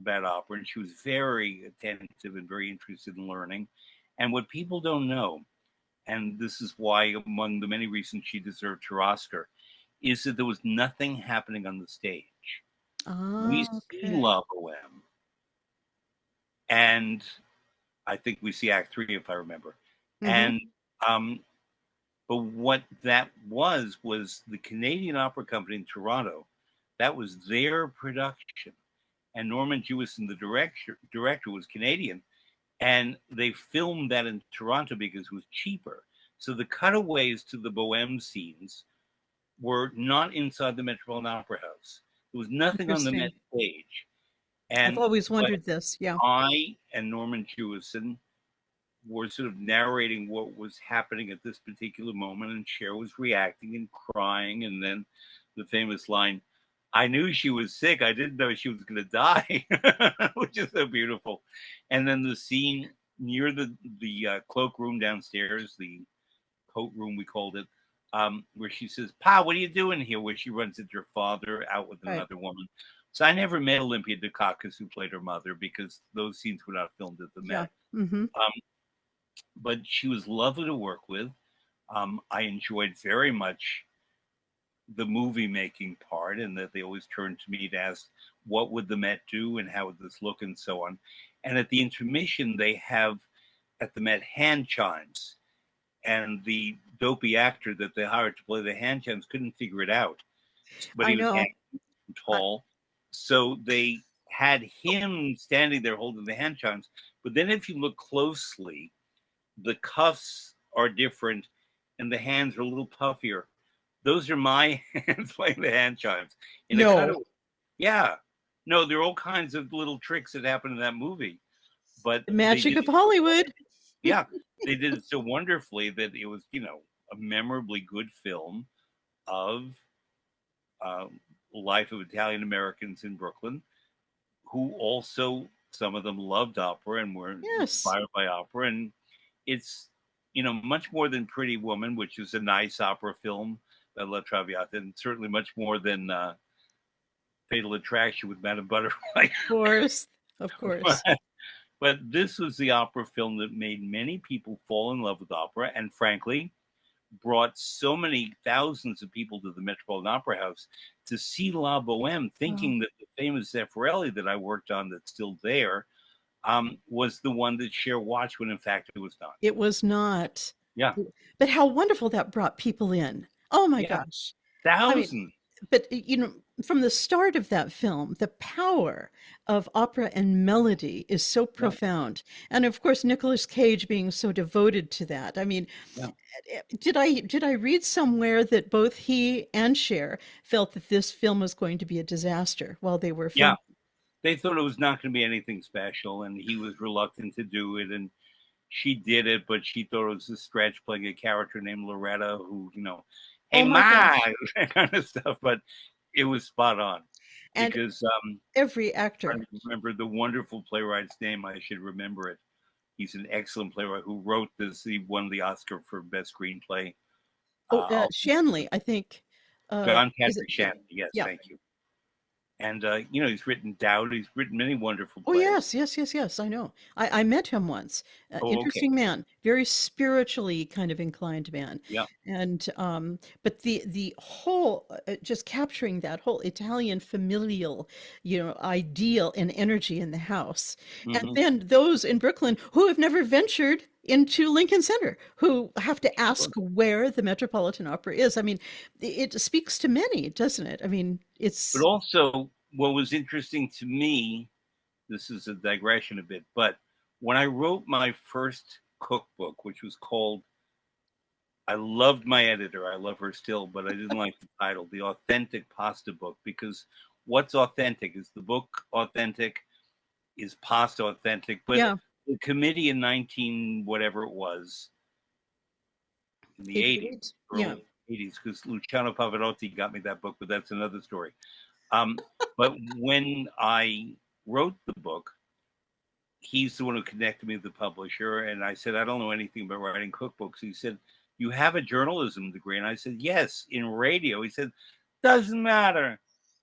about opera, and she was very attentive and very interested in learning. And what people don't know, and this is why among the many reasons she deserved her Oscar, is that there was nothing happening on the stage. We Ah, see okay. La Boheme, and I think we see Act Three, if I remember. Hmm. And um, but what that was the Canadian Opera Company in Toronto. That was their production, and Norman Jewison, the director, was Canadian, and they filmed that in Toronto because it was cheaper. So the cutaways to the Bohème scenes were not inside the Metropolitan Opera House. There was nothing on the Met Interesting. stage. I've And always but wondered this. Yeah. I and Norman Jewison were sort of narrating what was happening at this particular moment, and Cher was reacting and crying, and then the famous line, "I knew she was sick. I didn't know she was going to die," which is so beautiful. And then the scene near the cloakroom downstairs, the coat room we called it, where she says, "Pa, what are you doing here?" Where she runs into her father out with Right. another woman. So I never met Olympia Dukakis, who played her mother, because those scenes were not filmed at the Yeah. Met. Hmm. Um, but she was lovely to work with. I enjoyed very much the movie making part, and that they always turned to me to ask what would the Met do and how would this look and so on. And at the intermission, they have at the Met hand chimes, and the dopey actor that they hired to play the hand chimes couldn't figure it out, but I he was know. handsome and I, tall, so they had him standing there holding the hand chimes. But then, if you look closely, the cuffs are different and the hands are a little puffier. Those are my hands playing the hand chimes in a no. cutaway. Yeah. No, there are all kinds of little tricks that happen in that movie, but The they magic did of it so Hollywood. yeah, they did it so wonderfully that it was, a memorably good film of life of Italian Americans in Brooklyn, who also some of them loved opera and were Yes. inspired by opera. And it's much more than Pretty Woman, which is a nice opera film by La Traviata, and certainly much more than Fatal Attraction with Madame Butterfly. Of course. Of course. But this was the opera film that made many people fall in love with opera, and frankly, brought so many thousands of people to the Metropolitan Opera House to see La Boheme, Wow. thinking that the famous Zeffirelli that I worked on, that's still there, was the one that Cher watched, when in fact it was not. It was not. Yeah, But how wonderful that brought people in. Oh my yeah, gosh. I mean, thousands. but from the start of that film, the power of opera and melody is so Yeah, profound. And of course, Nicolas Cage being so devoted to that. I mean, yeah, did I read somewhere that both he and Cher felt that this film was going to be a disaster while they were yeah. filming? They thought it was not going to be anything special, and he was reluctant to do it. And she did it, but she thought it was a stretch playing a character named Loretta, who, hey, Oh my Ma, gosh. that kind of stuff. But it was spot on And because every trying actor. to remember the wonderful playwright's name. I should remember it. He's an excellent playwright who wrote this. He won the Oscar for best screenplay. Oh, I'll think of Shanley, I think. John Is it Patrick Shanley? Shanley. Yes, Yeah. thank you. And he's written Doubt. He's written many wonderful Oh, plays. yes, I know. I met him once. Oh, okay. Interesting man, very spiritually kind of inclined man. Yeah. And but the whole just capturing that whole Italian familial, ideal and energy in the house. And Hmm. then those in Brooklyn who have never ventured into Lincoln Center, who have to ask where the Metropolitan Opera is. I mean, it speaks to many, doesn't it? I mean, But it's also, what was interesting to me, this is a digression a bit, but when I wrote my first cookbook, which was called, I loved my editor, I love her still, but I didn't like the title, The Authentic Pasta Book, because what's authentic? Is the book authentic? Is pasta authentic? But yeah, the committee in 19 whatever it was, in the 80s, 88. Yeah. early 80s, because Luciano Pavarotti got me that book, but that's another story. Um, but when I wrote the book, he's the one who connected me with the publisher. And I said, I don't know anything about writing cookbooks. He said, you have a journalism degree. And I said, yes, in radio. He said, doesn't matter.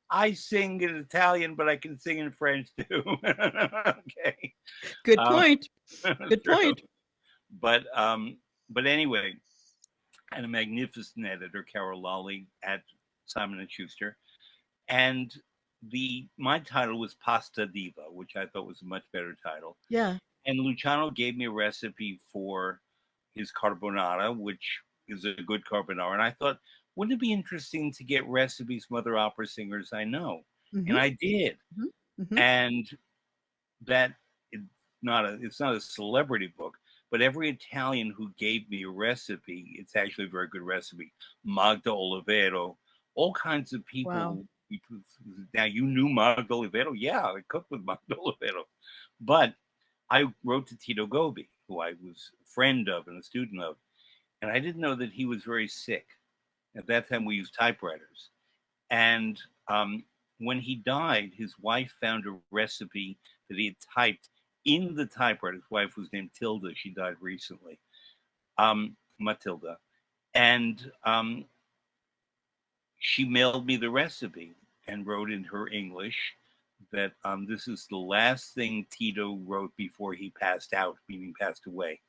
I sing in Italian, but I can sing in French too. Okay. Good Um, point. Good true. point. But but anyway, and a magnificent editor, Carol Lawley at Simon and Schuster. And my title was Pasta Diva, which I thought was a much better title. Yeah. And Luciano gave me a recipe for his carbonara, which is a good carbonara. And I thought, wouldn't it be interesting to get recipes from other opera singers I know? Mhm, And I did. mhm, mhm. And that it's not a celebrity book, but every Italian who gave me a recipe, it's actually a very good recipe. Magda Olivero, all kinds of Wow. people. Now you knew Magda Olivero, yeah, I cooked with Magda Olivero, but I wrote to Tito Gobi, who I was a friend of and a student of, and I didn't know that he was very sick. At that time, we used typewriters, and when he died, his wife found a recipe that he had typed in the typewriter. His wife was named Tilda. She died recently, Matilda. And she mailed me the recipe and wrote in her English that this is the last thing Tito wrote before he passed out, meaning passed away.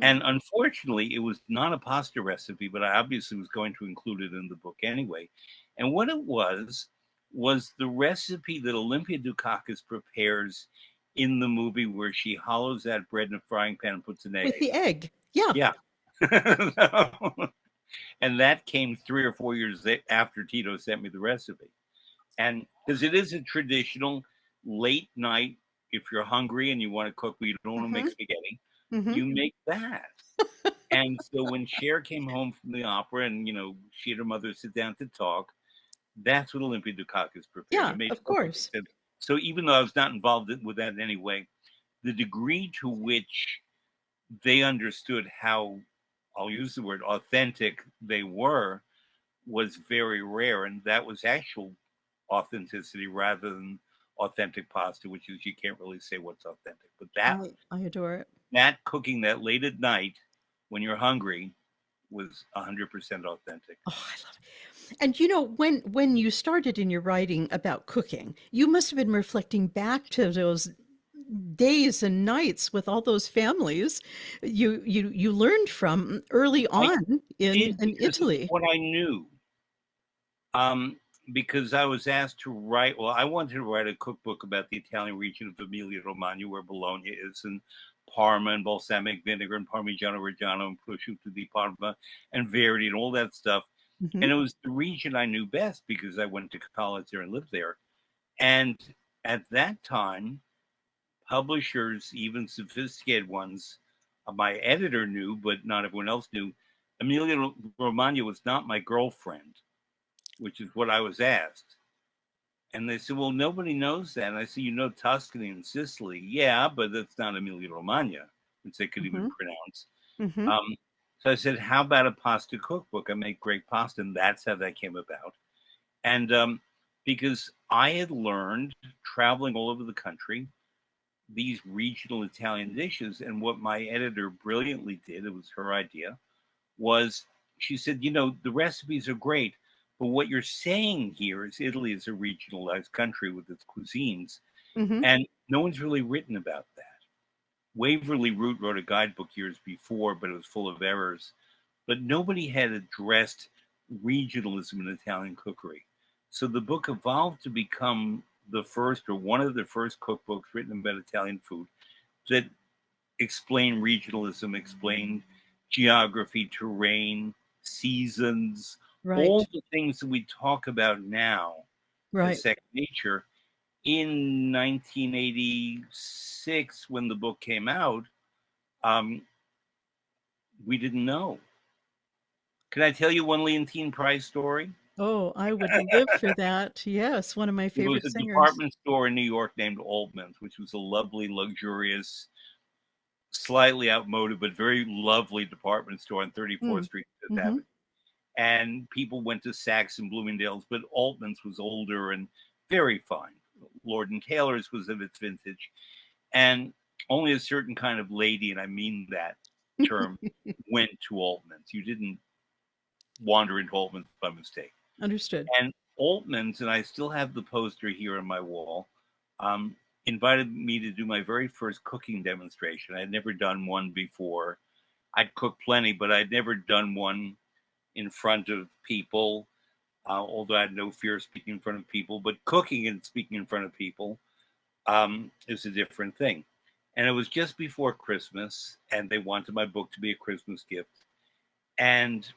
And Mm. unfortunately, it was not a pasta recipe, but I obviously was going to include it in the book anyway. And what it was the recipe that Olympia Dukakis prepares in the movie where she hollows that bread in a frying pan and puts an With egg. the egg. Yeah. Yeah. And that came 3 or 4 years after Tito sent me the recipe. And because it is a traditional late night, if you're hungry and you want to cook, but you don't want to make Mhm, spaghetti, mhm. you make that. And so when Cher came home from the opera and, she and her mother sit down to talk, that's what Olympia Dukakis prepared. Yeah, It made of perfect course. sense. So even though I was not involved with that in any way, the degree to which they understood how, I'll use the word authentic they were, was very rare. And that was actual authenticity rather than authentic pasta, which is you can't really say what's authentic. But I adore it. that cooking that late at night when you're hungry was 100% authentic. Oh, I love it. And when you started in your writing about cooking, you must have been reflecting back to those days and nights with all those families you learned from early I on in did in because it's Italy. what I knew. Um, because I was asked to write, well, I wanted to write a cookbook about the Italian region of Emilia Romagna, where Bologna is, and Parma, and balsamic vinegar, and Parmigiano Reggiano, and prosciutto di Parma, and Verdi, and all that stuff. Mhm, And it was the region I knew best because I went to college there and lived there. And at that time, publishers, even sophisticated ones, my editor knew, but not everyone else knew. Emilia Romagna was not my girlfriend, which is what I was asked. And they said, well, nobody knows that. And I said, you know Tuscany and Sicily. Yeah, but that's not Emilia Romagna, which they could even mhm, pronounce. mhm. Um, so I said, how about a pasta cookbook? I make great pasta. And that's how that came about. And because I had learned traveling all over the country, these regional Italian dishes. And what my editor brilliantly did, it was her idea, was she said, the recipes are great, But what you're saying here is Italy is a regionalized country with its cuisines, Mm-hmm. and no one's really written about that. Waverly Root wrote a guidebook years before, but it was full of errors. But nobody had addressed regionalism in Italian cookery. So the book evolved to become the first or one of the first cookbooks written about Italian food that explained regionalism, explained geography, terrain, seasons, all Right. the things that we talk about now as Right. second nature. In 1986, when the book came out, um, we didn't know. Can I tell you one Leontine Price story? Oh, I would live for that. Yes, one of my There was favorite a singers. department store in New York named Altman's, which was a lovely, luxurious, slightly outmoded, but very lovely department store on 34th Mm. Street, Fifth Mm-hmm. Avenue. And people went to Saks and Bloomingdale's, but Altman's was older and very fine. Lord and Taylor's was of its vintage. And only a certain kind of lady, and I mean that term, went to Altman's. You didn't wander into Altman's by mistake. Understood. And Altman's, and I still have the poster here on my wall, um, invited me to do my very first cooking demonstration. I had never done one before. I'd cooked plenty, but I'd never done one in front of people, although I had no fear of speaking in front of people. But cooking and speaking in front of people is a different thing. And it was just before Christmas, and they wanted my book to be a Christmas gift. And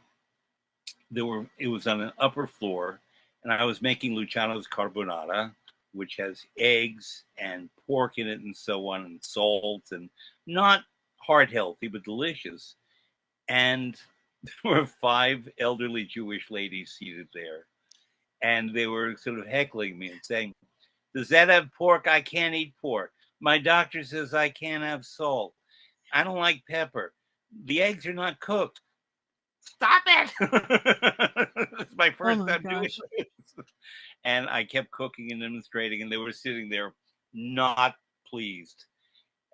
it was on an upper floor, and I was making Luciano's carbonara, which has eggs and pork in it and so on, and salt, and not heart healthy, but delicious. And there were five elderly Jewish ladies seated there, and they were sort of heckling me and saying, "Does that have pork? I can't eat pork. My doctor says I can't have salt. I don't like pepper. The eggs are not cooked. Stop it!" It's my Oh first my time doing gosh. this. And I kept cooking and demonstrating, and they were sitting there not pleased.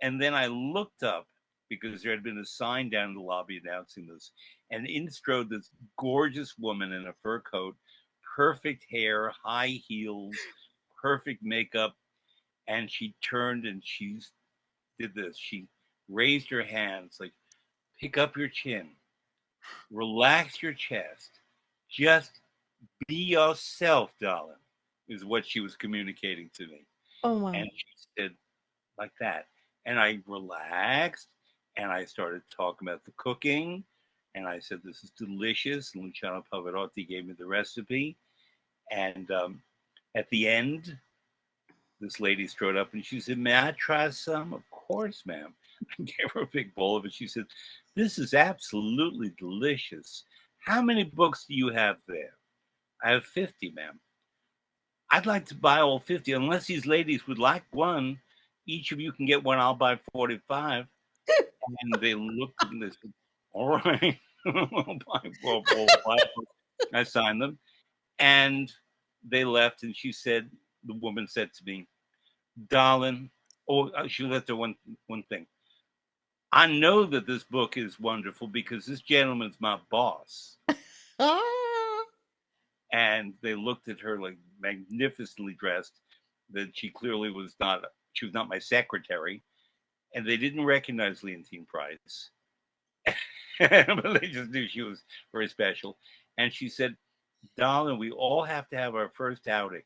And then I looked up because there had been a sign down in the lobby announcing this, and in strode this gorgeous woman in a fur coat, perfect hair, high heels, perfect makeup. And she turned and she did this. She raised her hands like, pick up your chin, relax your chest, just be yourself, darling, is what she was communicating to me. Oh And wow. she said, like that. And I relaxed and I started talking about the cooking. And I said, this is delicious. And Luciano Pavarotti gave me the recipe. And at the end, this lady strode up and she said, may I try some? Of course, ma'am. I gave her a big bowl of it. She said, this is absolutely delicious. How many books do you have there? I have 50, ma'am. I'd like to buy all 50, unless these ladies would like one. Each of you can get one. I'll buy 45. And they looked at me and they said, all right. I signed them. And they left. And the woman said to me, darling, she left her one thing. I know that this book is wonderful because this gentleman's my boss. Ah. And they looked at her like magnificently dressed, that she was not my secretary, and they didn't recognize Leontine Price, but they just knew she was very special. And she said, darling, we all have to have our first outing.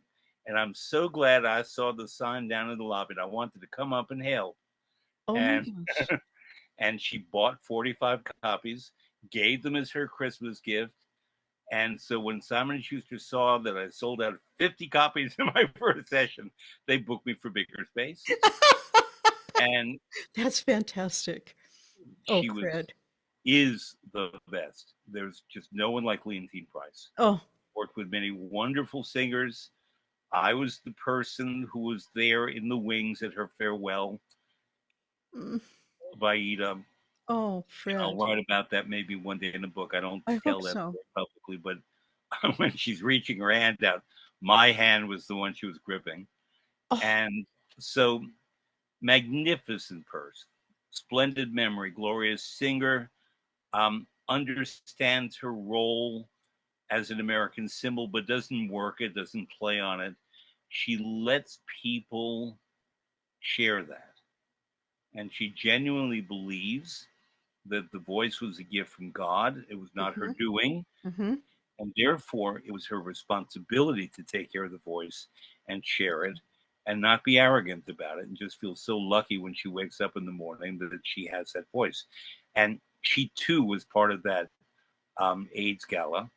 And I'm so glad I saw the sign down in the lobby. And I wanted to come up and help. Oh my And gosh. and she bought 45 copies, gave them as her Christmas gift. And so when Simon and Schuster saw that I sold out 50 copies in my first session, they booked me for bigger spaces. And That's fantastic. Oh, she cred. is the best. There's just no one like Leontine Price. Oh. Worked with many wonderful singers. I was the person who was there in the wings at her farewell Mm. by Ida. Oh, I'll Fred. write about that maybe one day in a book. I don't I tell hope that so. publicly, but when she's reaching her hand out, my hand was the one she was gripping. Oh. And so magnificent person, splendid memory, glorious singer, understands her role as an American symbol, but doesn't work it, doesn't play on it. She lets people share that. And she genuinely believes that the voice was a gift from God. It was not her Mm-hmm. doing. Mm-hmm. And therefore, it was her responsibility to take care of the voice and share it and not be arrogant about it and just feel so lucky when she wakes up in the morning that she has that voice. And she too was part of that AIDS gala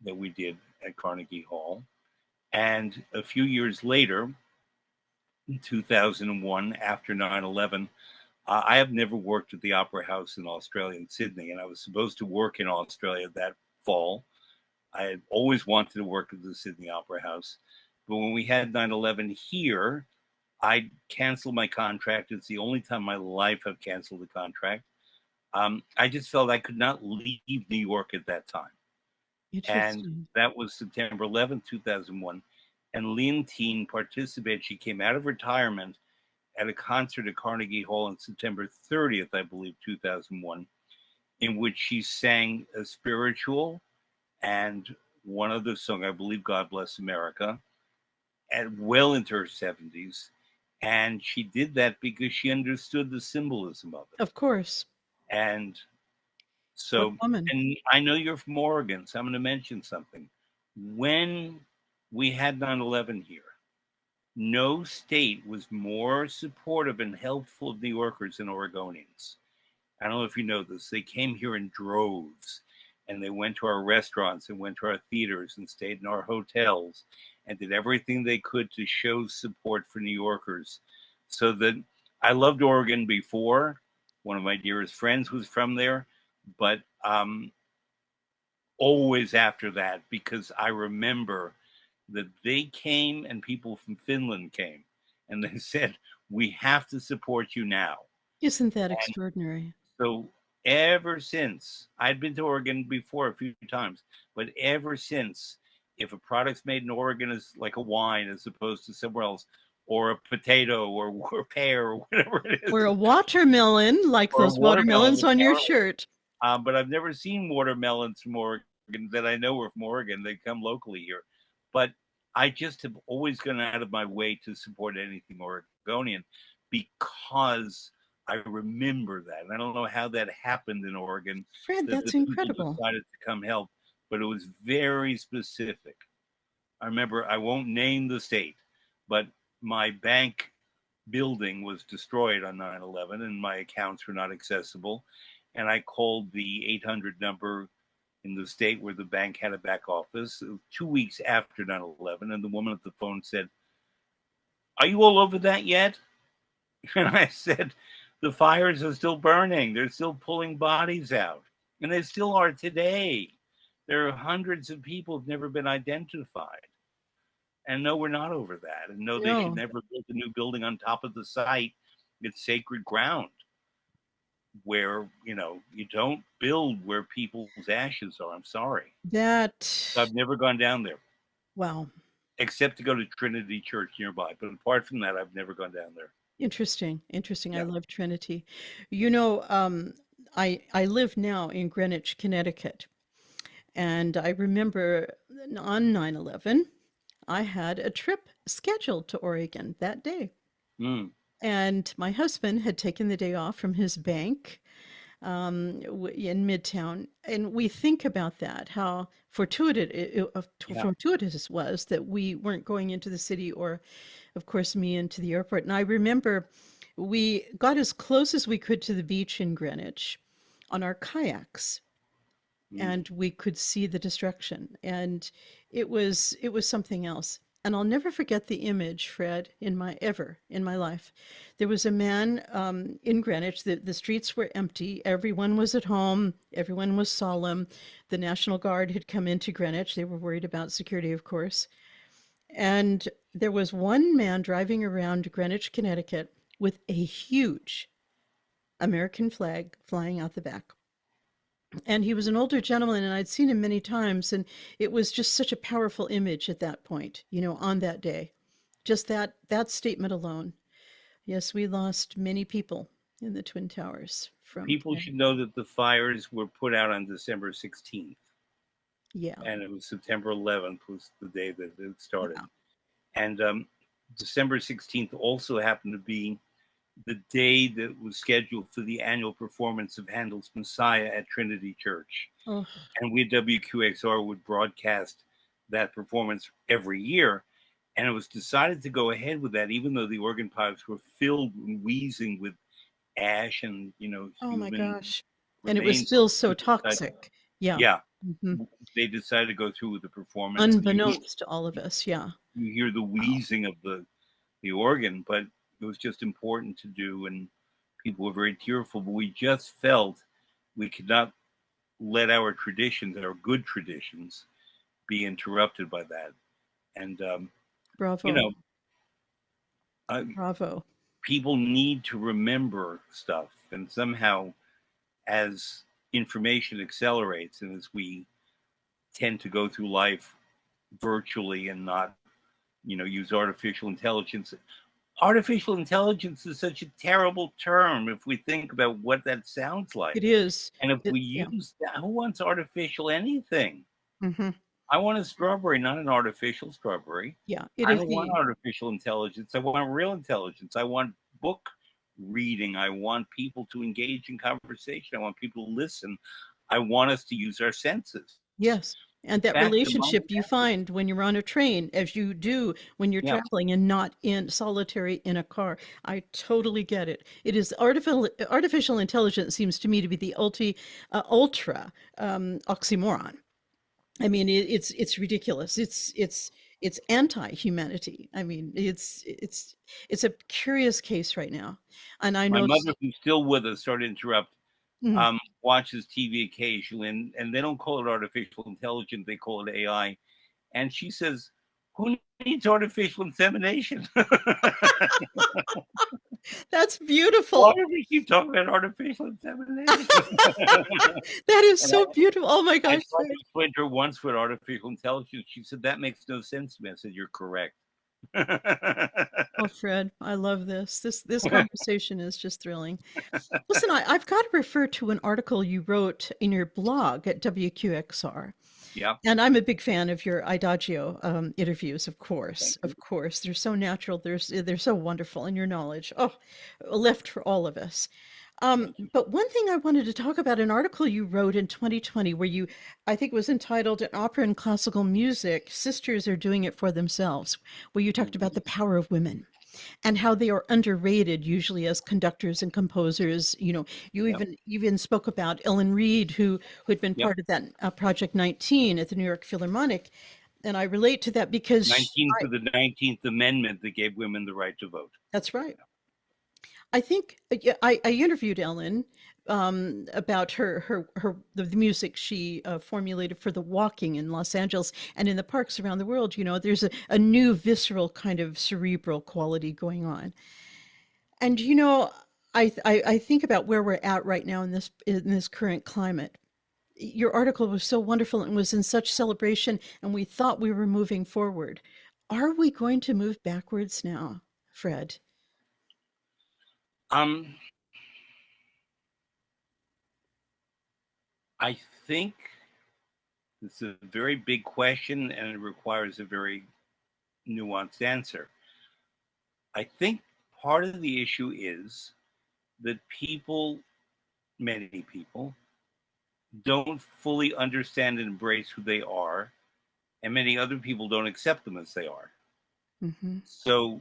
that we did at Carnegie Hall. And a few years later, in 2001, after 9/11, I have never worked at the Opera House in Australia, in Sydney, and I was supposed to work in Australia that fall. I had always wanted to work at the Sydney Opera House. But when we had 9/11 here, I canceled my contract. It's the only time in my life I've canceled a contract. I just felt I could not leave New York at that time. And Interesting. that was September 11th, 2001. And Leontine participated. She came out of retirement at a concert at Carnegie Hall on September 30th, I believe, 2001, in which she sang a spiritual and one other song, I believe, God Bless America, and well into her 70s. And she did that because she understood the symbolism of it. Of course. And What so, woman? and I know you're from Oregon, so I'm going to mention something. When we had 9/11 here, no state was more supportive and helpful of New Yorkers than Oregonians. I don't know if you know this. They came here in droves and they went to our restaurants and went to our theaters and stayed in our hotels and did everything they could to show support for New Yorkers. So that I loved Oregon before. One of my dearest friends was from there, but always after that, because I remember that they came and people from Finland came and they said, "We have to support you now." Isn't that extraordinary? So ever since, I'd been to Oregon before a few times, but ever since, if a product's made in Oregon is like a wine as opposed to somewhere else, or a potato or a pear or whatever it Or is, a watermelon, like or a those watermelon watermelons on your apparently. shirt. But I've never seen watermelons from Oregon that I know are from Oregon. They come locally here. But I just have always gone out of my way to support anything Oregonian because I remember that. And I don't know how that happened in Oregon, Fred, that that's the people incredible. decided to come help, but it was very specific. I remember, I won't name the state, but my bank building was destroyed on 9/11 and my accounts were not accessible. And I called the 800 number in the state where the bank had a back office 2 weeks after 9/11. And the woman at the phone said, "Are you all over that yet?" And I said, "The fires are still burning. They're still pulling bodies out. And they still are today. There are hundreds of people who've never been identified. And no, we're not over that. And no, they should No, never build a new building on top of the site. It's sacred ground where, you don't build where people's ashes are. I'm sorry. that, I've never gone down there wow, except to go to Trinity Church nearby. But apart from that, I've never gone down there. interesting, interesting. I Yeah. love Trinity. You know, I live now in Greenwich, Connecticut, and I remember on 9/11, I had a trip scheduled to Oregon that day. Mm, And my husband had taken the day off from his bank in Midtown, and we think about that, how yeah. fortuitous it was that we weren't going into the city, or, of course, me into the airport. And I remember we got as close as we could to the beach in Greenwich on our kayaks, Mm. and we could see the destruction, and it was something else. And I'll never forget the image, Fred, in my life. There was a man in Greenwich. The streets were empty. Everyone was at home. Everyone was solemn. The National Guard had come into Greenwich. They were worried about security, of course. And there was one man driving around Greenwich, Connecticut, with a huge American flag flying out the back. And he was an older gentleman, and I'd seen him many times, and it was just such a powerful image at that point, on that day. Just that statement alone. Yes, we lost many people in the Twin Towers from People that. should know that the fires were put out on December 16th. Yeah. and it was September 11th was the day that it started. Yeah. And December 16th also happened to be the day that was scheduled for the annual performance of Handel's Messiah at Trinity Church. Oh, And we at WQXR would broadcast that performance every year. And it was decided to go ahead with that, even though the organ pipes were filled and wheezing with ash and, oh my human gosh. And it was remains. still so toxic. Yeah. Yeah, Hmm. they decided to go through with the performance. And Unbeknownst to all of us. Yeah. you hear the Wow. wheezing of the organ, but it was just important to do, and people were very tearful. But we just felt we could not let our traditions, our good traditions, be interrupted by that. And you Bravo. know, uh, Bravo. people need to remember stuff, and somehow, as information accelerates, and as we tend to go through life virtually and not, use artificial intelligence. Artificial intelligence is such a terrible term if we think about what that sounds like. It is. And if we Yeah. use that, who wants artificial anything? Hmm. I want a strawberry, not an artificial strawberry. Yeah. It I is don't want the, artificial intelligence. I want real intelligence. I want book reading. I want people to engage in conversation. I want people to listen. I want us to use our senses. yes. And that Back to mom relationship and you dad. find when you're on a train, as you do when you're Yeah, traveling and not in solitary in a car. I totally get it. It is artificial intelligence seems to me to be the ultra oxymoron. I mean, it's ridiculous. It's anti-humanity. I mean, it's a curious case right now, and I my know. mother, who's still with us, sorry to interrupt, Mm, watches TV occasionally, and they don't call it artificial intelligence; they call it AI. And she says, "Who needs artificial insemination? that's Why beautiful. do we keep talking about artificial insemination?" That is And so beautiful. Oh my I gosh. tried to explain to her once with artificial intelligence. She said, "That makes no sense to me." I said, "You're correct." Oh, Fred, I love this. This conversation is just thrilling. Listen, I've got to refer to an article you wrote in your blog at WQXR. Yeah, And I'm a big fan of your Idagio interviews, of course. thank Of you. course, they're so natural. They're so wonderful, and your knowledge, oh, left for all of us. Thank you. But one thing I wanted to talk about, an article you wrote in 2020, where you, I think, it was entitled "An Opera and Classical Music: Sisters Are Doing It for Themselves," where you talked about the power of women and how they are underrated usually as conductors and composers. You Yeah, even spoke about Ellen Reed, who had been yeah. part of that Project 19 at the New York Philharmonic, and I relate to that because 19th of the 19th Amendment that gave women the right to vote. that's right. I think yeah, I interviewed Ellen about the music she formulated for the walking in Los Angeles and in the parks around the world. There's a new visceral kind of cerebral quality going on. And I think about where we're at right now in this current climate. Your article was so wonderful and was in such celebration, and we thought we were moving forward. Are we going to move backwards now, Fred? Um, I think it's a very big question and it requires a very nuanced answer. I think part of the issue is that people, many people, don't fully understand and embrace who they are, and many other people don't accept them as they are. Hmm. So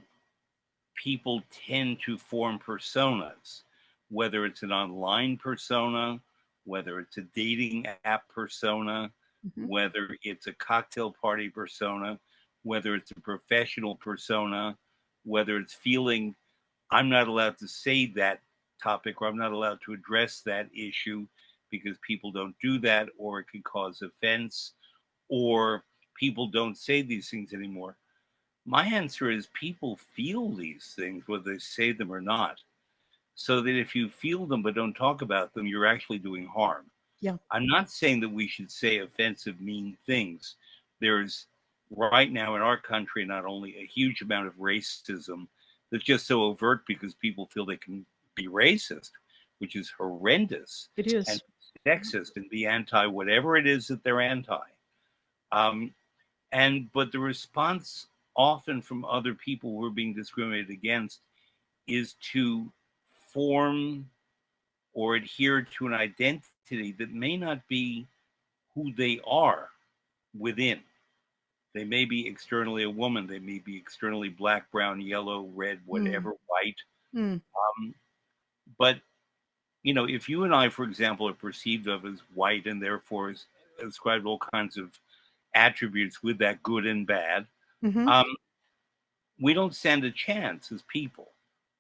people tend to form personas, whether it's an online persona, whether it's a dating app persona, Hmm. whether it's a cocktail party persona, whether it's a professional persona, whether it's feeling I'm not allowed to say that topic or I'm not allowed to address that issue because people don't do that or it could cause offense or people don't say these things anymore. My answer is people feel these things, whether they say them or not. So that if you feel them but don't talk about them, you're actually doing harm. Yeah, I'm not saying that we should say offensive, mean things. There's right now in our country not only a huge amount of racism that's just so overt because people feel they can be racist, which is horrendous, it and is. sexist and be anti whatever it is that they're anti. Um, and but the response often from other people who are being discriminated against is to form or adhere to an identity that may not be who they are within. They may be externally a woman, they may be externally black, brown, yellow, red, Mm, whatever, white. mm, Um, but if you and I, for example, are perceived of as white and therefore is ascribed all kinds of attributes with that, good and bad, hmm. um, we don't stand a chance as people.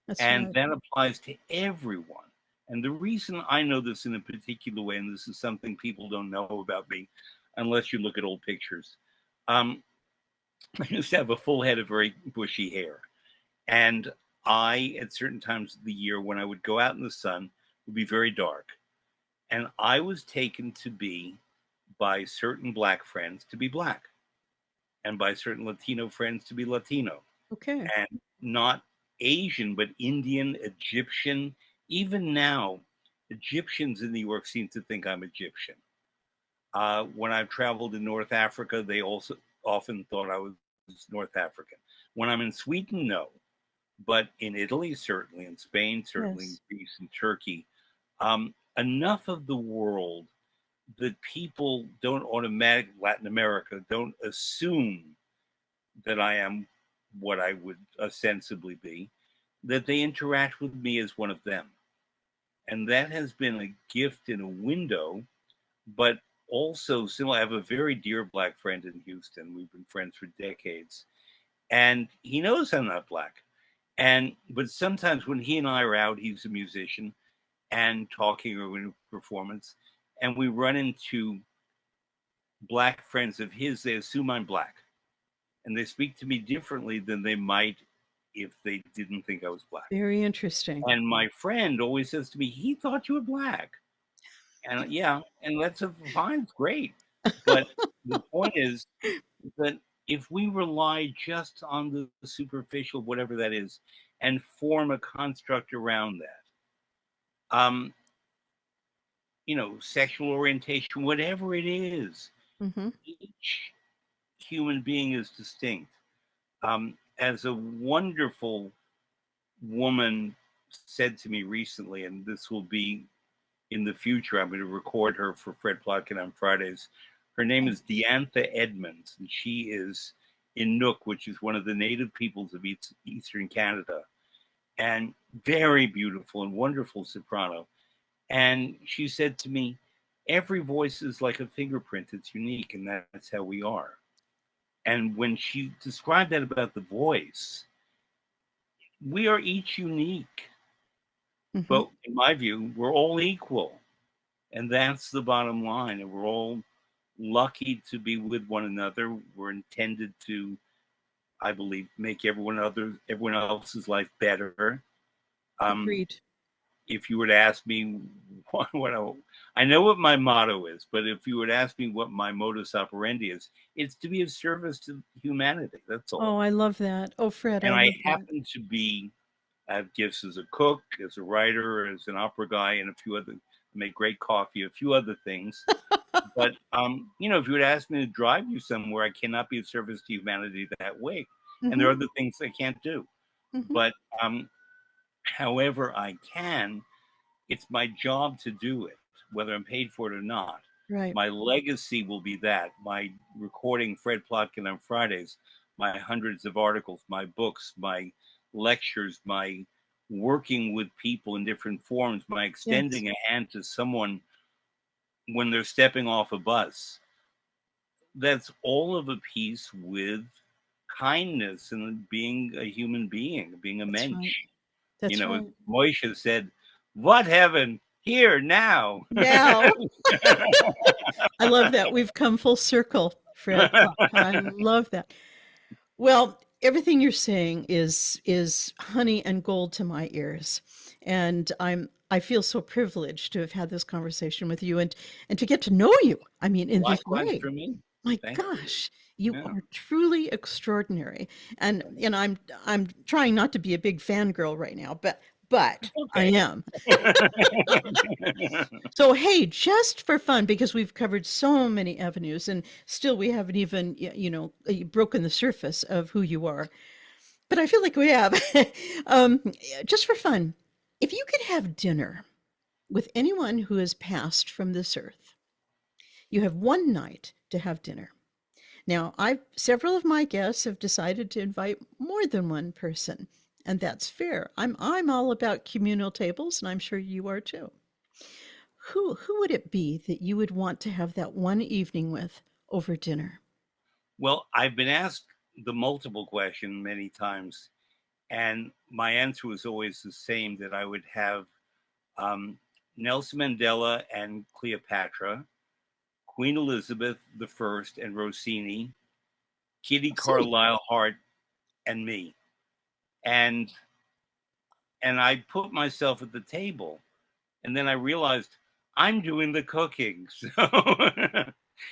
That's And right. that applies to everyone. And the reason I know this in a particular way, and this is something people don't know about me unless you look at old pictures, um, I used to have a full head of very bushy hair. And I, at certain times of the year, when I would go out in the sun, would be very dark. And I was taken to be, by certain black friends, to be black, and by certain Latino friends to be Latino, Okay. and not Asian, but Indian, Egyptian. Even now, Egyptians in New York seem to think I'm Egyptian. When I've traveled in North Africa, they also often thought I was North African. When I'm in Sweden, no. But in Italy, certainly, in Spain, certainly, in Yes. Greece and Turkey, enough of the world that people don't automatic Latin America don't assume that I am what I would ostensibly be, that they interact with me as one of them. And that has been a gift in a window, but also similar. I have a very dear black friend in Houston. We've been friends for decades. And he knows I'm not black. But sometimes when he and I are out, he's a musician and talking or in a performance, and we run into black friends of his, they assume I'm black. And they speak to me differently than they might if they didn't think I was black. Very interesting. And my friend always says to me, he thought you were black. And yeah, and that's fine, it's great. But the point is that if we rely just on the superficial, whatever that is, and form a construct around that, um, sexual orientation, whatever it is, Hmm. each human being is distinct. As a wonderful woman said to me recently, and this will be in the future, I'm going to record her for Fred Plotkin on Fridays. Her name is Diantha Edmonds, and she is Inuk, which is one of the native peoples of Eastern Canada, and very beautiful and wonderful soprano. And she said to me, every voice is like a fingerprint, it's unique, and that's how we are. And when she described that about the voice, we are each unique, Hmm. but in my view, we're all equal. And that's the bottom line. And we're all lucky to be with one another. We're intended to, I believe, make everyone else's life better. Um, Agreed. if you were to ask me I know what my motto is, but if you would ask me what my modus operandi is, it's to be of service to humanity. That's Oh, all. I love that. Oh, Fred, I And I love that. happen to be I have gifts as a cook, as a writer, as an opera guy, and a few other. I make great coffee, a few other things. But if you would ask me to drive you somewhere, I cannot be of service to humanity that way. And there are Hmm. other things I can't do. Hmm. But however I can, it's my job to do it, whether I'm paid for it or not. Right. My legacy will be that my recording Fred Plotkin on Fridays, my hundreds of articles, my books, my lectures, my working with people in different forms, my Yes. extending a hand to someone when they're stepping off a bus. That's all of a piece with kindness and being a human being, being a That's right. mensch. That's As right. Moishe said, what heaven here now? Now, I love that. We've come full circle, Fred. I love that. Well, everything you're saying is honey and gold to my ears. And I feel so privileged to have had this conversation with you and to get to know you. I mean, in this Likewise way. for me. My Thank you. gosh, you Yeah. are truly extraordinary. And I'm trying not to be a big fangirl right now, but I Okay. am. So, hey, just for fun, because we've covered so many avenues and still we haven't even, broken the surface of who you are, but I feel like we have. um, just for fun, if you could have dinner with anyone who has passed from this earth, you have one night to have dinner. Now, I've several of my guests have decided to invite more than one person, and that's fair. I'm all about communal tables, and I'm sure you are too. Who would it be that you would want to have that one evening with over dinner? Well, I've been asked the multiple question many times, and my answer was always the same, that I would have um, Nelson Mandela and Cleopatra, Queen Elizabeth I and Rossini, Kitty I see. Carlisle Hart, and me. And I put myself at the table, and then I realized I'm doing the cooking. So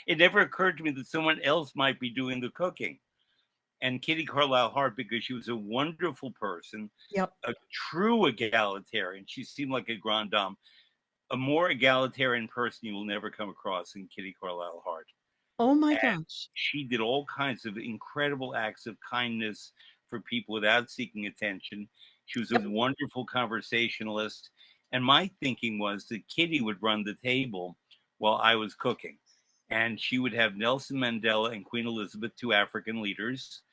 it never occurred to me that someone else might be doing the cooking. And Kitty Carlisle Hart, because she was a wonderful person, Yep. a true egalitarian. She seemed like a grande dame, a more egalitarian person you will never come across than Kitty Carlisle Hart. Oh my And gosh. she did all kinds of incredible acts of kindness for people without seeking attention. She was a Yep. wonderful conversationalist. And my thinking was that Kitty would run the table while I was cooking. And she would have Nelson Mandela and Queen Elizabeth, two African leaders,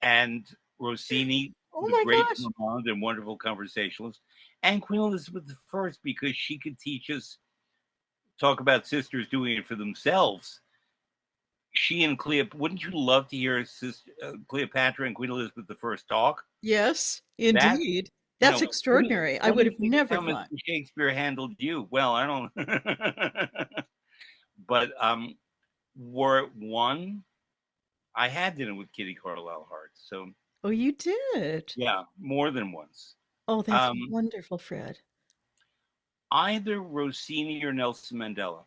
and Rossini, Oh the my great gosh. gourmand and wonderful conversationalist, and Queen Elizabeth I, because she could teach us, talk about sisters doing it for themselves. She and Cleopatra, wouldn't you love to hear sister, Cleopatra and Queen Elizabeth I talk? Yes, That, indeed. you That's know, what do extraordinary. I what do would you have think of never how thought. Mr. Shakespeare handled you? Well, I don't. But were it one, I had dinner with Kitty Carlisle Hart, so Oh, you did. yeah, more than once. Oh, that's Um, wonderful, Fred. Either Rossini or Nelson Mandela.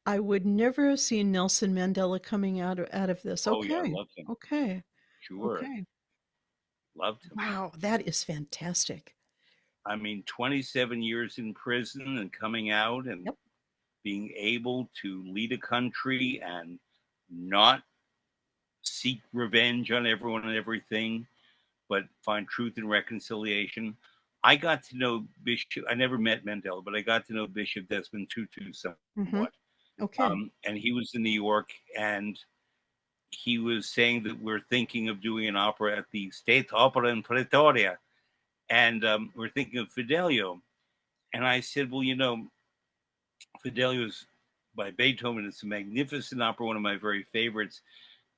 I would never have seen Nelson Mandela coming out of this. Oh yeah, Okay. loved him. Okay. Sure, Okay. loved him. Wow, that is fantastic. I mean, 27 years in prison and coming out and Yep. being able to lead a country and not seek revenge on everyone and everything, but find truth and reconciliation. I got to know Bishop. I never met Mandela, but I got to know Bishop Desmond Tutu Mhm. somewhat. Okay. And he was in New York, and he was saying that we're thinking of doing an opera at the State Opera in Pretoria, and we're thinking of Fidelio. And I said, well, Fidelio is by Beethoven. It's a magnificent opera, one of my very favorites.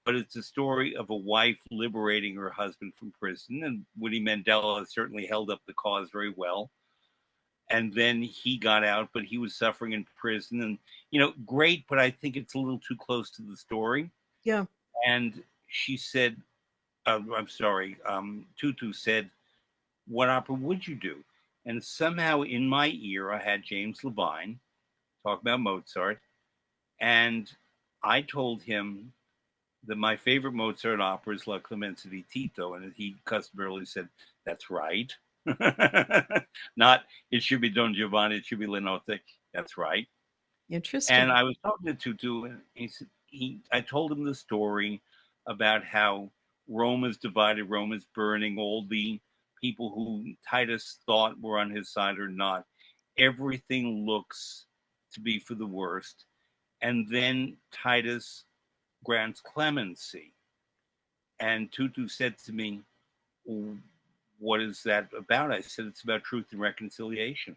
But it's a story of a wife liberating her husband from prison. And Winnie Mandela certainly held up the cause very well. And then he got out, but he was suffering in prison. And, great, but I think it's a little too close to the story. Yeah. And she said, I'm sorry, Tutu said, what opera would you do? And somehow in my ear, I had James Levine talk about Mozart. And I told him that my favorite Mozart opera is La Clemenza di Tito. And he customarily said, that's right. Not, it should be Don Giovanni, it should be Leonard. That's right. And Interesting. I was talking to Tutu, and I told him the story about how Rome is divided, Rome is burning, all the people who Titus thought were on his side are not. Everything looks to be for the worst. And then Titus grants clemency. And Tutu said to me, "Well, what is that about?" I said, it's about truth and reconciliation.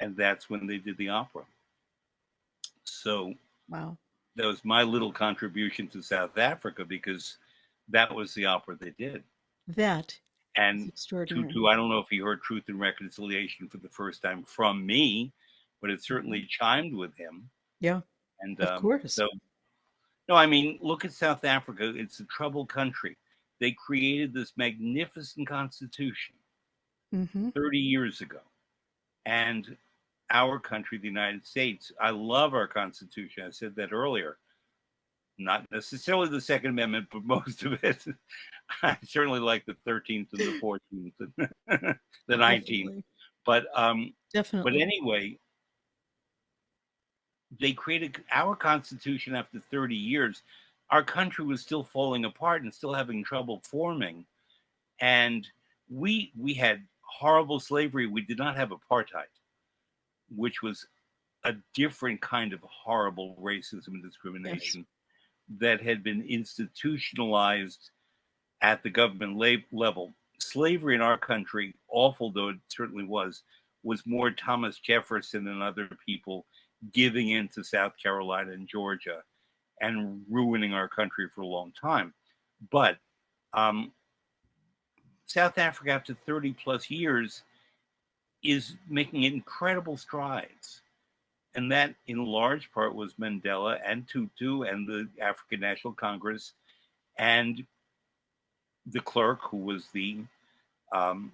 And that's when they did the opera. So Wow. that was my little contribution to South Africa, because that was the opera they did. That is And extraordinary. Tutu, I don't know if he heard Truth and Reconciliation for the first time from me, but it Mhm. certainly chimed with him. Yeah, And of course. so, no, I mean, look at South Africa. It's a troubled country. They created this magnificent constitution Mhm. 30 years ago. And our country, the United States, I love our constitution. I said that earlier. Not necessarily the Second Amendment, but most of it. I certainly like the 13th and the 14th and the 19th. Definitely. But Definitely. anyway, they created our Constitution after 30 years. Our country was still falling apart and still having trouble forming. And we had horrible slavery. We did not have apartheid, which was a different kind of horrible racism and Yes. discrimination that had been institutionalized at the government level. Slavery in our country, awful though it certainly was more Thomas Jefferson and other people giving in to South Carolina and Georgia and ruining our country for a long time. But South Africa, after 30 plus years, is making incredible strides. And that, in large part, was Mandela and Tutu and the African National Congress and de Klerk, who was the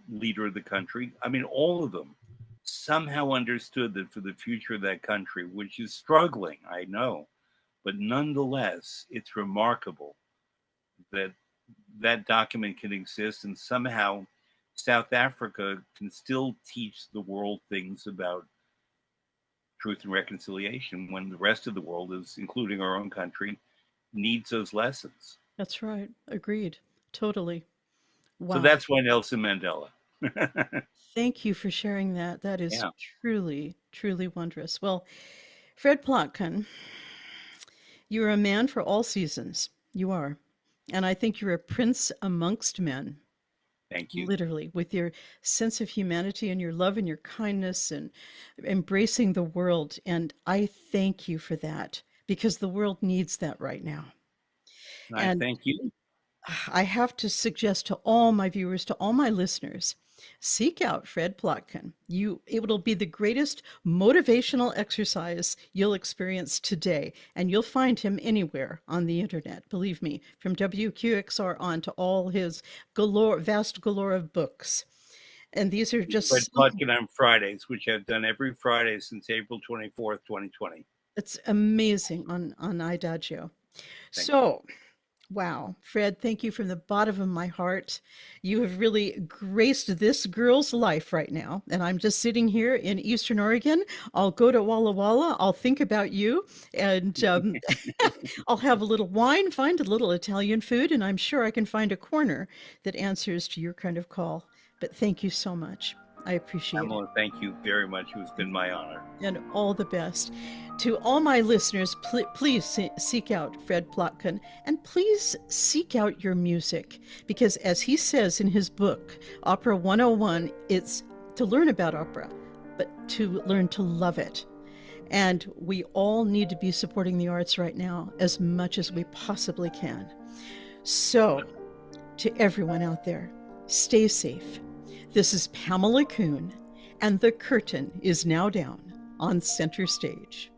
leader of the country. I mean, all of them somehow understood that for the future of that country, which is struggling, I know, but nonetheless, it's remarkable that that document can exist and somehow South Africa can still teach the world things about truth and reconciliation when the rest of the world is, including our own country, needs those lessons. That's right. Agreed. Totally. So Wow. that's why Nelson Mandela. Thank you for sharing that. That is Yeah, truly, truly wondrous. Well, Fred Plotkin, you're a man for all seasons. You are. And I think you're a prince amongst men, thank you. literally, with your sense of humanity and your love and your kindness and embracing the world. And I thank you for that because the world needs that right now. I And thank you. I have to suggest to all my viewers, to all my listeners, seek out Fred Plotkin. It'll be the greatest motivational exercise you'll experience today, and you'll find him anywhere on the internet. Believe me, from WQXR on to all his vast galore of books. And these are Fred just Plotkin on Fridays, which I've done every Friday since April 24th, 2020. it's amazing on Idagio. Thank you. So wow, Fred, thank you from the bottom of my heart. You have really graced this girl's life right now. And I'm just sitting here in Eastern Oregon. I'll go to Walla Walla. I'll think about you and I'll have a little wine, find a little Italian food, and I'm sure I can find a corner that answers to your kind of call. But thank you so much. I appreciate it. Pamela, thank you very much. It has been my honor. And all the best. To all my listeners, please seek out Fred Plotkin and please seek out your music because, as he says in his book, Opera 101, it's to learn about opera, but to learn to love it. And we all need to be supporting the arts right now as much as we possibly can. So, to everyone out there, stay safe. This is Pamela Kuhn, and the curtain is now down on center stage.